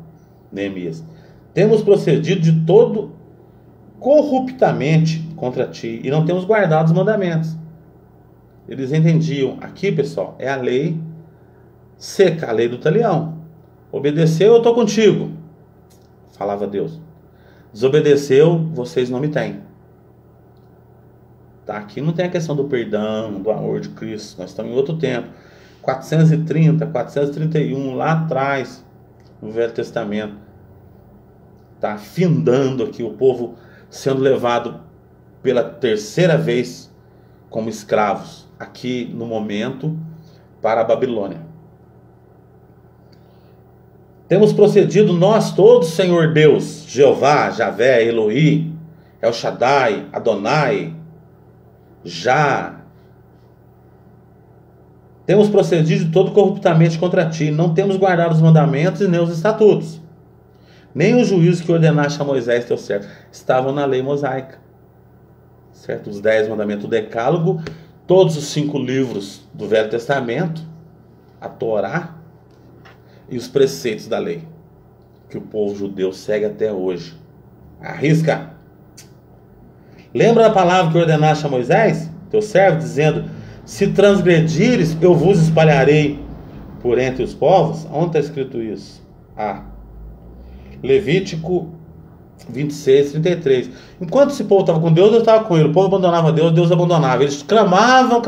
Neemias. Temos procedido de todo corruptamente contra ti, e não temos guardado os mandamentos. Eles entendiam, aqui, pessoal, é a lei seca, a lei do talião. Obedeceu, eu estou contigo, falava Deus. Desobedeceu, vocês não me têm. Tá? Aqui não tem a questão do perdão, do amor de Cristo. Nós estamos em outro tempo. 430, 431, lá atrás, no Velho Testamento. Está findando aqui o povo sendo levado pela terceira vez como escravos, aqui no momento, para a Babilônia. Temos procedido nós todos, Senhor Deus, Jeová, Javé, Eloí, El Shaddai, Adonai, Já. Temos procedido todo corruptamente contra ti, não temos guardado os mandamentos e nem os estatutos, nem os juízos que ordenaste a Moisés teu servo. Estavam na lei mosaica, certo? Os 10 mandamentos, o decálogo, todos os 5 livros do Velho Testamento, a Torá e os preceitos da lei, que o povo judeu segue até hoje. Arrisca! Lembra da palavra que ordenaste a Moisés, teu servo, dizendo: se transgredires, eu vos espalharei por entre os povos? Onde está escrito isso? Levítico 26, 33. Enquanto esse povo estava com Deus, Deus estava com ele. O povo abandonava Deus, Deus abandonava. Eles clamavam,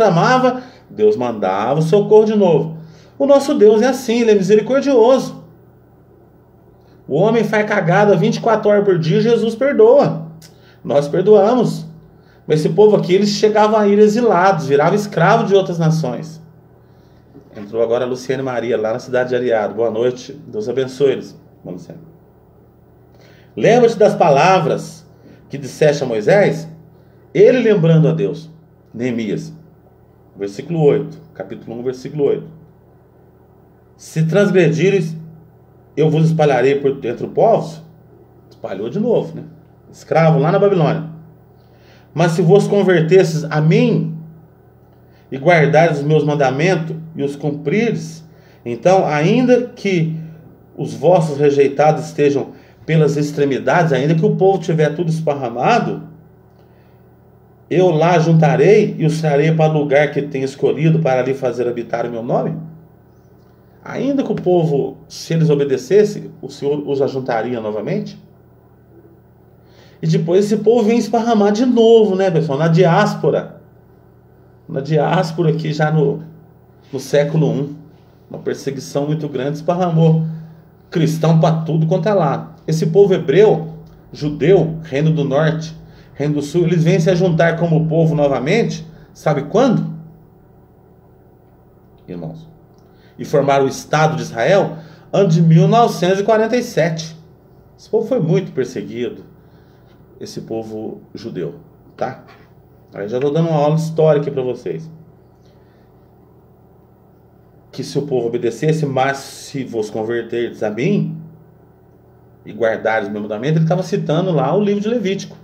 Deus mandava o socorro de novo. O nosso Deus é assim, ele é misericordioso. O homem faz cagada 24 horas por dia, Jesus perdoa. Nós perdoamos. Mas esse povo aqui, eles chegavam a ir exilados, viravam escravos de outras nações. Entrou agora a Luciane Maria, lá na cidade de Ariado. Boa noite, Deus abençoe eles. Vamos ser. Lembra-te das palavras que disseste a Moisés? Ele lembrando a Deus. Neemias, versículo 8, capítulo 1, versículo 8. Se transgredires, eu vos espalharei por entre os povos. Espalhou de novo, né? Escravo lá na Babilônia. Mas se vos convertesses a mim e guardares os meus mandamentos e os cumprires, então, ainda que os vossos rejeitados estejam pelas extremidades, ainda que o povo tiver tudo esparramado, eu lá juntarei e os trarei para o lugar que tenho escolhido para ali fazer habitar o meu nome. Ainda que o povo, se eles obedecessem, o Senhor os ajuntaria novamente. E depois esse povo vem esparramar de novo, né, pessoal? Na diáspora aqui já no século I, uma perseguição muito grande, esparramou cristão para tudo quanto é lado. Esse povo hebreu, judeu, reino do norte, reino do sul, eles vêm se juntar como povo novamente, sabe quando? Irmãos, e formaram o Estado de Israel ano de 1947. Esse povo foi muito perseguido, esse povo judeu, tá? Eu já estou dando uma aula histórica para vocês. Que se o povo obedecesse, mas se vos converterdes a mim e guardares o meu mandamento, ele estava citando lá o livro de Levítico.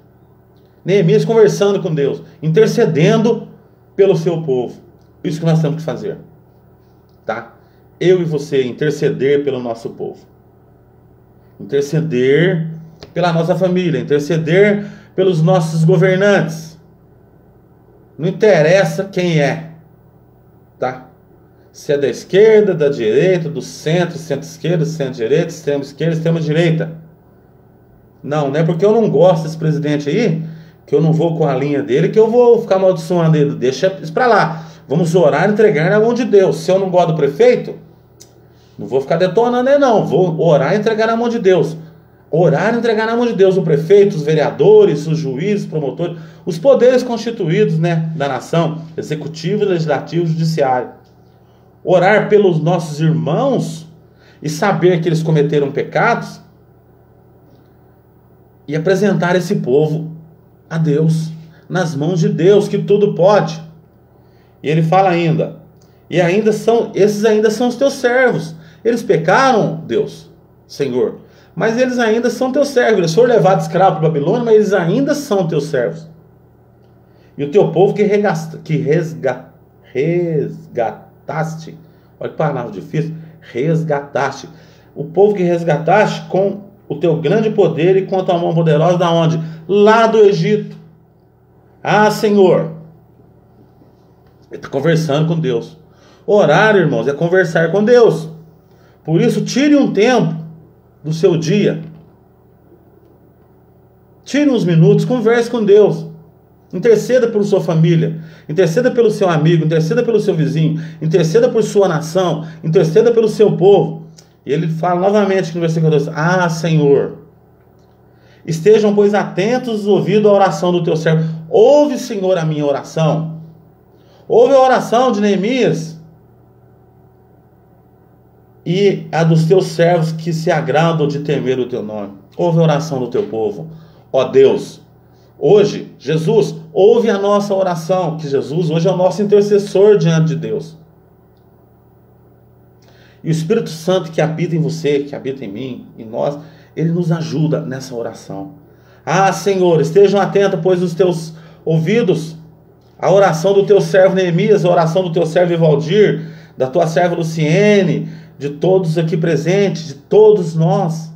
Neemias conversando com Deus, intercedendo pelo seu povo. Isso que nós temos que fazer, tá? Eu e você interceder pelo nosso povo, interceder pela nossa família, interceder pelos nossos governantes. Não interessa quem é, tá? Se é da esquerda, da direita, do centro, centro-esquerda, centro-direita, extremo-esquerda, extremo-direita. Não é porque eu não gosto desse presidente aí, que eu não vou com a linha dele, que eu vou ficar amaldiçoando ele. Deixa isso pra lá. Vamos orar e entregar na mão de Deus. Se eu não gosto do prefeito, não vou ficar detonando ele não. Vou orar e entregar na mão de Deus. Orar e entregar na mão de Deus o prefeito, os vereadores, os juízes, os promotores, os poderes constituídos, né, da nação, executivo, legislativo, judiciário. Orar pelos nossos irmãos e saber que eles cometeram pecados e apresentar esse povo a Deus, nas mãos de Deus, que tudo pode. E ele fala ainda, esses ainda são os teus servos. Eles pecaram, Deus, Senhor, mas eles ainda são teus servos. Eles foram levados escravos para a Babilônia, mas eles ainda são teus servos. E o teu povo que resgataste, olha que palavra difícil, resgataste. O povo que resgataste com o teu grande poder e com a tua mão poderosa, da onde? Lá do Egito. Ah, Senhor. Ele está conversando com Deus. Orar, irmãos, é conversar com Deus. Por isso, tire um tempo do seu dia. Tire uns minutos, converse com Deus. Interceda por sua família. Interceda pelo seu amigo. Interceda pelo seu vizinho. Interceda por sua nação. Interceda pelo seu povo. E ele fala novamente no versículo 2: Ah, Senhor, estejam, pois, atentos os ouvidos à oração do teu servo. Ouve, Senhor, a minha oração. Ouve a oração de Neemias e a dos teus servos que se agradam de temer o teu nome. Ouve a oração do teu povo. Ó Deus, hoje, Jesus, ouve a nossa oração, que Jesus hoje é o nosso intercessor diante de Deus. E o Espírito Santo que habita em você, que habita em mim, em nós, ele nos ajuda nessa oração. Ah, Senhor, estejam atentos, pois, os teus ouvidos a oração do teu servo Neemias, a oração do teu servo Evaldir, da tua serva Luciene, de todos aqui presentes, de todos nós,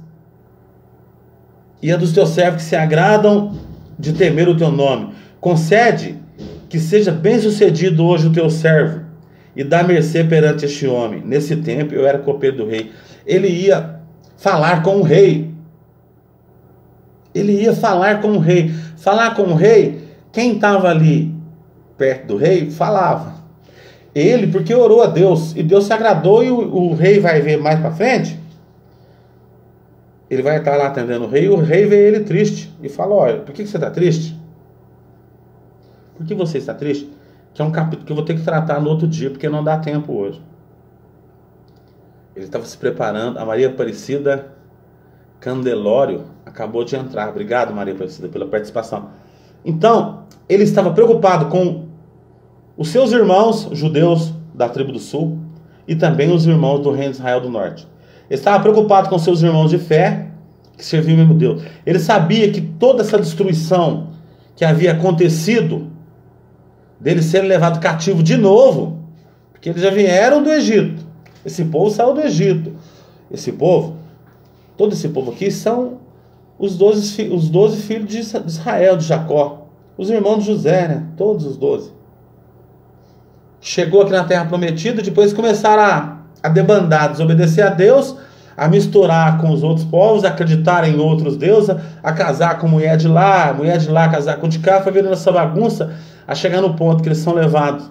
e a dos teus servos que se agradam de temer o teu nome. Concede que seja bem sucedido hoje o teu servo, e dá mercê perante este homem. Nesse tempo eu era copeiro do rei. Ele ia falar com o rei. Ele ia falar com o rei. Falar com o rei, quem estava ali perto do rei, falava. Ele, porque orou a Deus, e Deus se agradou, e o rei vai ver mais para frente, ele vai estar lá atendendo o rei, e o rei vê ele triste, e fala: olha, por que você está triste? Por que você está triste? Que é um capítulo que eu vou ter que tratar no outro dia, porque não dá tempo hoje. Ele estava se preparando. A Maria Aparecida Candelório acabou de entrar. Obrigado, Maria Aparecida, pela participação. Então, ele estava preocupado com os seus irmãos judeus da tribo do sul e também os irmãos do reino de Israel do norte. Ele estava preocupado com seus irmãos de fé, que serviam o mesmo Deus. Ele sabia que toda essa destruição que havia acontecido, deles serem levados cativo de novo, porque eles já vieram do Egito. Esse povo saiu do Egito. Esse povo, todo esse povo aqui são os 12 filhos de Israel, de Jacó. Os irmãos de José, né? Todos os 12. Chegou aqui na terra prometida, depois começaram a debandar, desobedecer a Deus, a misturar com os outros povos, a acreditar em outros deuses, a casar com mulher de lá casar com de cá, foi virando essa bagunça, a chegar no ponto que eles são levados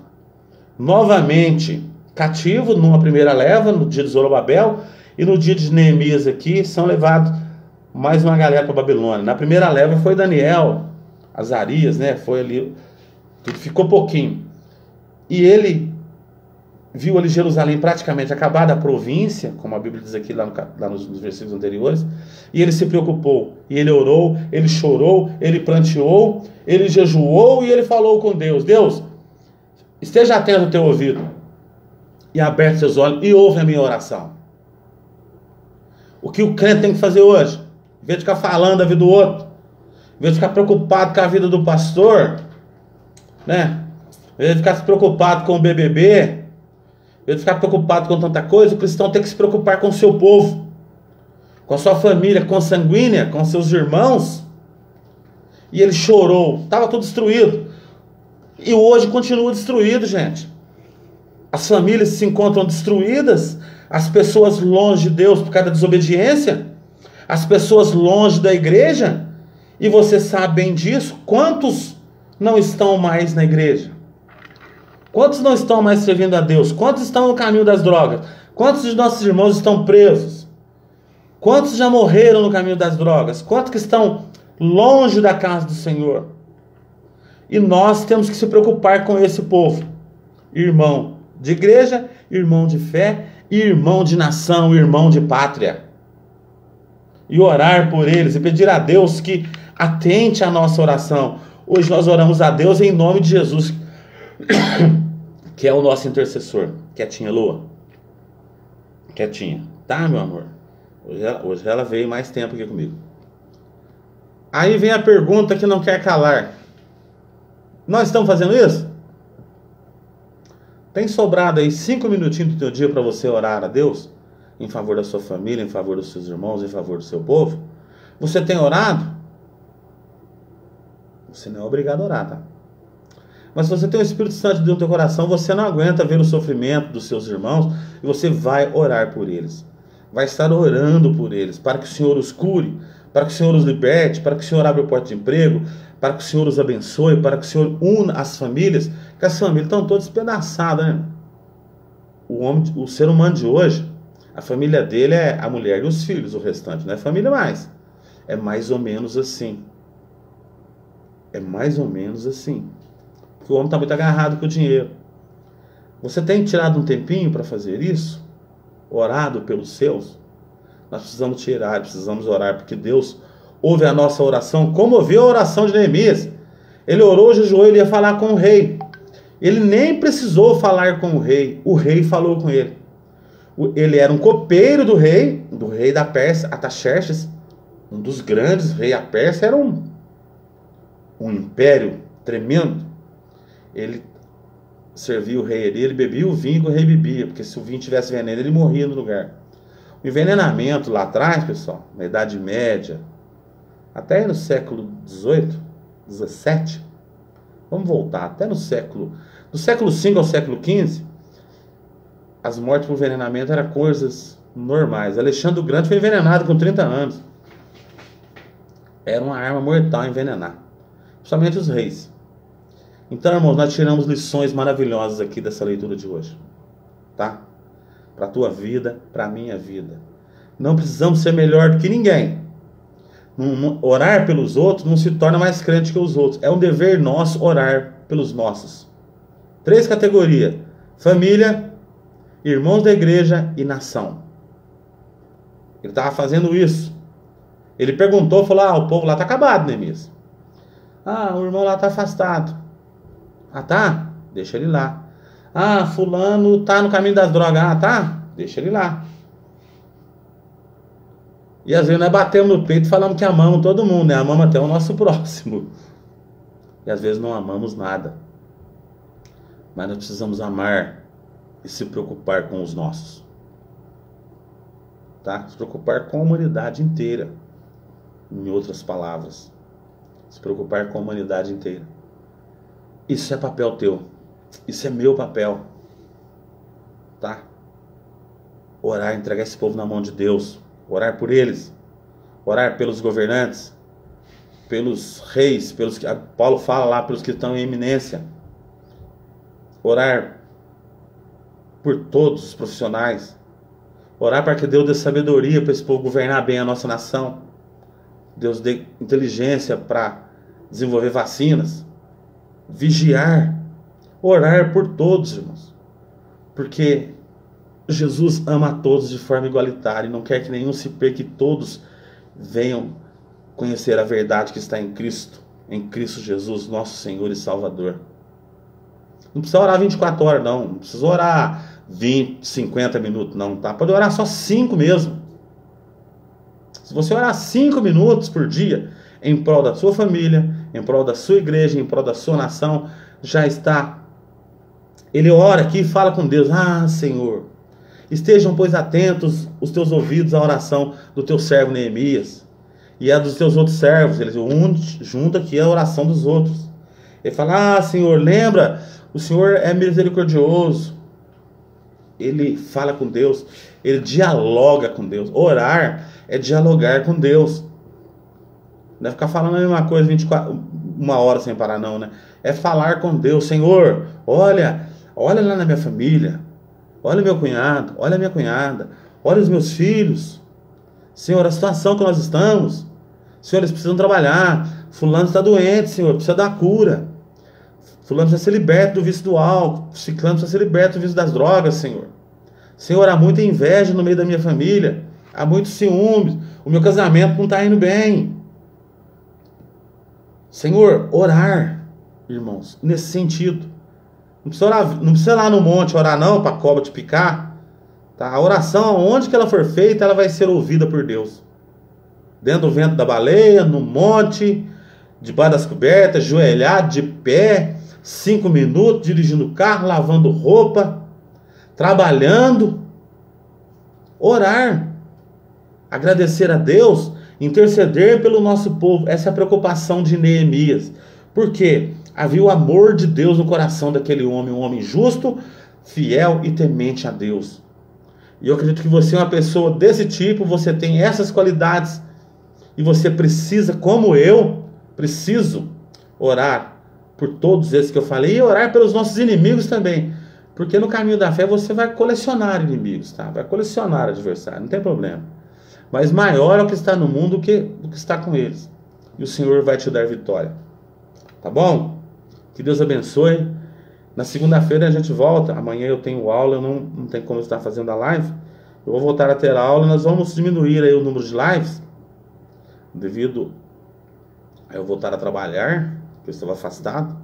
novamente cativos, numa primeira leva, no dia de Zorobabel, e no dia de Neemias aqui, são levados mais uma galera para a Babilônia. Na primeira leva foi Daniel, Azarias, né? Foi ali, tudo ficou pouquinho. E ele viu ali Jerusalém praticamente acabada, a província, como a Bíblia diz aqui lá nos versículos anteriores, e ele se preocupou, e ele orou, ele chorou, ele pranteou, ele jejuou, e ele falou com Deus: Deus, esteja atento ao teu ouvido, e aberto seus olhos, e ouve a minha oração. O que o crente tem que fazer hoje? Em vez de ficar falando da vida do outro, em vez de ficar preocupado com a vida do pastor, né? Em vez de ficar preocupado com o BBB, em vez de ficar preocupado com tanta coisa, o cristão tem que se preocupar com o seu povo, com a sua família consanguínea, com seus irmãos. E ele chorou, estava tudo destruído. E hoje continua destruído, gente. As famílias se encontram destruídas, as pessoas longe de Deus por causa da desobediência, as pessoas longe da igreja, e você sabe bem disso. Quantos não estão mais na igreja? Quantos não estão mais servindo a Deus? Quantos estão no caminho das drogas? Quantos de nossos irmãos estão presos? Quantos já morreram no caminho das drogas? Quantos que estão longe da casa do Senhor? E nós temos que se preocupar com esse povo. Irmão de igreja, irmão de fé, irmão de nação, irmão de pátria. E orar por eles e pedir a Deus que atente a nossa oração. Hoje nós oramos a Deus em nome de Jesus, que é o nosso intercessor. Quietinha, Lua. Quietinha. Tá, meu amor? Hoje ela veio mais tempo aqui comigo. Aí vem a pergunta que não quer calar. Nós estamos fazendo isso? Tem sobrado aí 5 minutinhos do teu dia para você orar a Deus? Em favor da sua família, em favor dos seus irmãos, em favor do seu povo? Você tem orado? Você não é obrigado a orar, tá? Mas se você tem o Espírito Santo dentro do teu coração, você não aguenta ver o sofrimento dos seus irmãos e você vai orar por eles. Vai estar orando por eles, para que o Senhor os cure, para que o Senhor os liberte, para que o Senhor abra a porta de emprego, para que o Senhor os abençoe, para que o Senhor una as famílias, que as famílias estão todas despedaçadas, né? O ser humano de hoje, a família dele é a mulher e os filhos, o restante não é família mais. É mais ou menos assim. É mais ou menos assim. Porque o homem está muito agarrado com o dinheiro. Você tem tirado um tempinho para fazer isso? Orado pelos seus? Nós precisamos tirar, precisamos orar, porque Deus ouve a nossa oração, como ouviu a oração de Neemias. Ele orou, jejuou, ele ia falar com o rei. Ele nem precisou falar com o rei falou com ele. Ele era um copeiro do rei da Pérsia, Artaxerxes, um dos grandes reis. A Pérsia era um império tremendo. Ele servia o rei ali, ele bebia o vinho que o rei bebia, porque se o vinho tivesse veneno, ele morria no lugar. O envenenamento lá atrás, pessoal, na Idade Média, até no século XVIII, XVII, vamos voltar, até do século V ao século XV, as mortes por envenenamento eram coisas normais. Alexandre o Grande foi envenenado com 30 anos. Era uma arma mortal envenenar, principalmente os reis. Então, irmãos, nós tiramos lições maravilhosas aqui dessa leitura de hoje, tá? Para a tua vida, para a minha vida. Não precisamos ser melhor do que ninguém. Orar pelos outros não se torna mais crente que os outros. É um dever nosso orar pelos nossos. 3 categorias: família, irmãos da igreja e nação. Ele estava fazendo isso. Ele perguntou, falou: o povo lá está acabado, Neemias. O irmão lá está afastado. Tá? Deixa ele lá. Fulano está no caminho das drogas. Tá? Deixa ele lá. E às vezes nós batemos no peito e falamos que amamos todo mundo, né? Amamos até o nosso próximo. E às vezes não amamos nada. Mas nós precisamos amar e se preocupar com os nossos. Tá? Se preocupar com a humanidade inteira. Em outras palavras. Se preocupar com a humanidade inteira. Isso é papel teu. Isso é meu papel. Tá? Orar, entregar esse povo na mão de Deus. Orar por eles. Orar pelos governantes. Pelos reis. Pelos que Paulo fala lá, pelos que estão em eminência. Orar por todos os profissionais. Orar para que Deus dê sabedoria para esse povo governar bem a nossa nação. Deus dê inteligência para desenvolver vacinas. Vigiar. Orar por todos, irmãos. Porque Jesus ama a todos de forma igualitária e não quer que nenhum se perca, que todos venham conhecer a verdade que está em Cristo Jesus, nosso Senhor e Salvador. Não precisa orar 24 horas, não. Não precisa orar 20, 50 minutos, não, tá? Pode orar só 5 mesmo. Se você orar 5 minutos por dia, em prol da sua família, em prol da sua igreja, em prol da sua nação, já está. Ele ora aqui e fala com Deus: Senhor, estejam, pois, atentos os teus ouvidos à oração do teu servo Neemias e a dos teus outros servos. Ele junta aqui a oração dos outros. Ele fala: Senhor, lembra, o Senhor é misericordioso. Ele fala com Deus, ele dialoga com Deus. Orar é dialogar com Deus. Não é ficar falando a mesma coisa 1 hora sem parar, não, né? É falar com Deus. Senhor, olha, Olha lá na minha família. Olha meu cunhado, olha minha cunhada. Olha os meus filhos. Senhor, a situação que nós estamos. Senhor, eles precisam trabalhar. Fulano está doente, Senhor, precisa dar cura. Fulano precisa ser liberto do vício do álcool. Ciclano precisa ser liberto do vício das drogas, Senhor. Senhor, há muita inveja no meio da minha família. Há muitos ciúmes. O meu casamento não está indo bem. Senhor, orar, irmãos, nesse sentido. Não precisa orar, não precisa ir lá no monte orar não, para a cobra te picar. Tá? A oração, onde que ela for feita, ela vai ser ouvida por Deus. Dentro do vento da baleia, no monte, debaixo das cobertas, ajoelhado, de pé, 5 minutos, dirigindo o carro, lavando roupa, trabalhando. Orar. Agradecer a Deus, interceder pelo nosso povo. Essa é a preocupação de Neemias. Por quê? Havia o amor de Deus no coração daquele homem, um homem justo, fiel e temente a Deus. E eu acredito que você é uma pessoa desse tipo, você tem essas qualidades, e você precisa, como eu, preciso orar por todos esses que eu falei, e orar pelos nossos inimigos também. Porque no caminho da fé você vai colecionar inimigos, tá? Vai colecionar adversários, não tem problema. Mas maior é o que está no mundo do que está com eles. E o Senhor vai te dar vitória. Tá bom? Que Deus abençoe. Na segunda-feira a gente volta. Amanhã eu tenho aula, eu não tenho como estar fazendo a live. Eu vou voltar a ter aula. Nós vamos diminuir aí o número de lives. Devido a eu voltar a trabalhar, que eu estava afastado.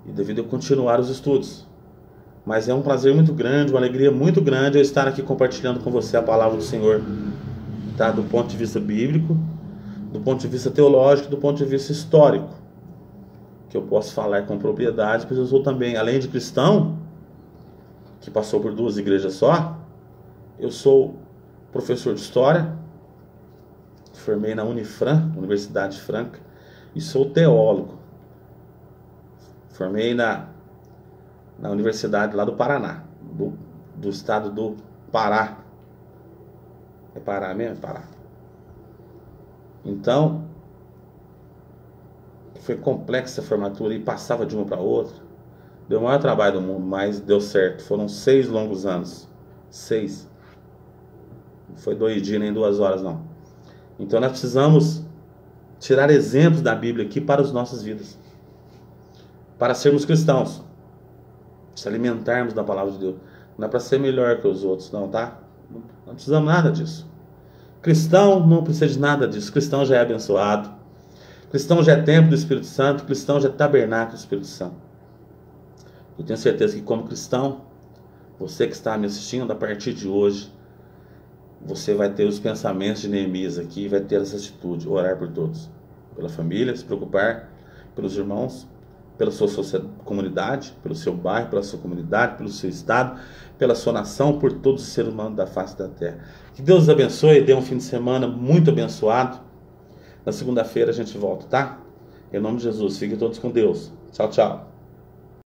E devido a eu continuar os estudos. Mas é um prazer muito grande, uma alegria muito grande eu estar aqui compartilhando com você a palavra do Senhor. Tá? Do ponto de vista bíblico, do ponto de vista teológico, do ponto de vista histórico, que eu posso falar com propriedade, porque eu sou também, além de cristão, que passou por 2 igrejas só, eu sou professor de história, formei na Unifran, Universidade Franca, e sou teólogo. Formei na Universidade lá do Paraná, do estado do Pará. É Pará mesmo? É Pará. Então, foi complexa a formatura e passava de uma para outra. Deu o maior trabalho do mundo, mas deu certo. Foram 6 longos anos. 6. Não foi 2 dias nem 2 horas, não. Então nós precisamos tirar exemplos da Bíblia aqui para as nossas vidas. Para sermos cristãos. Se alimentarmos da palavra de Deus. Não é para ser melhor que os outros, não, tá? Não precisamos nada disso. Cristão não precisa de nada disso. Cristão já é abençoado. Cristão já é templo do Espírito Santo. Cristão já é tabernáculo do Espírito Santo. Eu tenho certeza que como cristão, você que está me assistindo, a partir de hoje, você vai ter os pensamentos de Neemias aqui, vai ter essa atitude, orar por todos. Pela família, se preocupar pelos irmãos, pela sua comunidade, pelo seu bairro, pela sua comunidade, pelo seu estado, pela sua nação, por todos os seres humanos da face da terra. Que Deus os abençoe, dê um fim de semana muito abençoado. Na segunda-feira a gente volta, tá? Em nome de Jesus, fiquem todos com Deus. Tchau, tchau.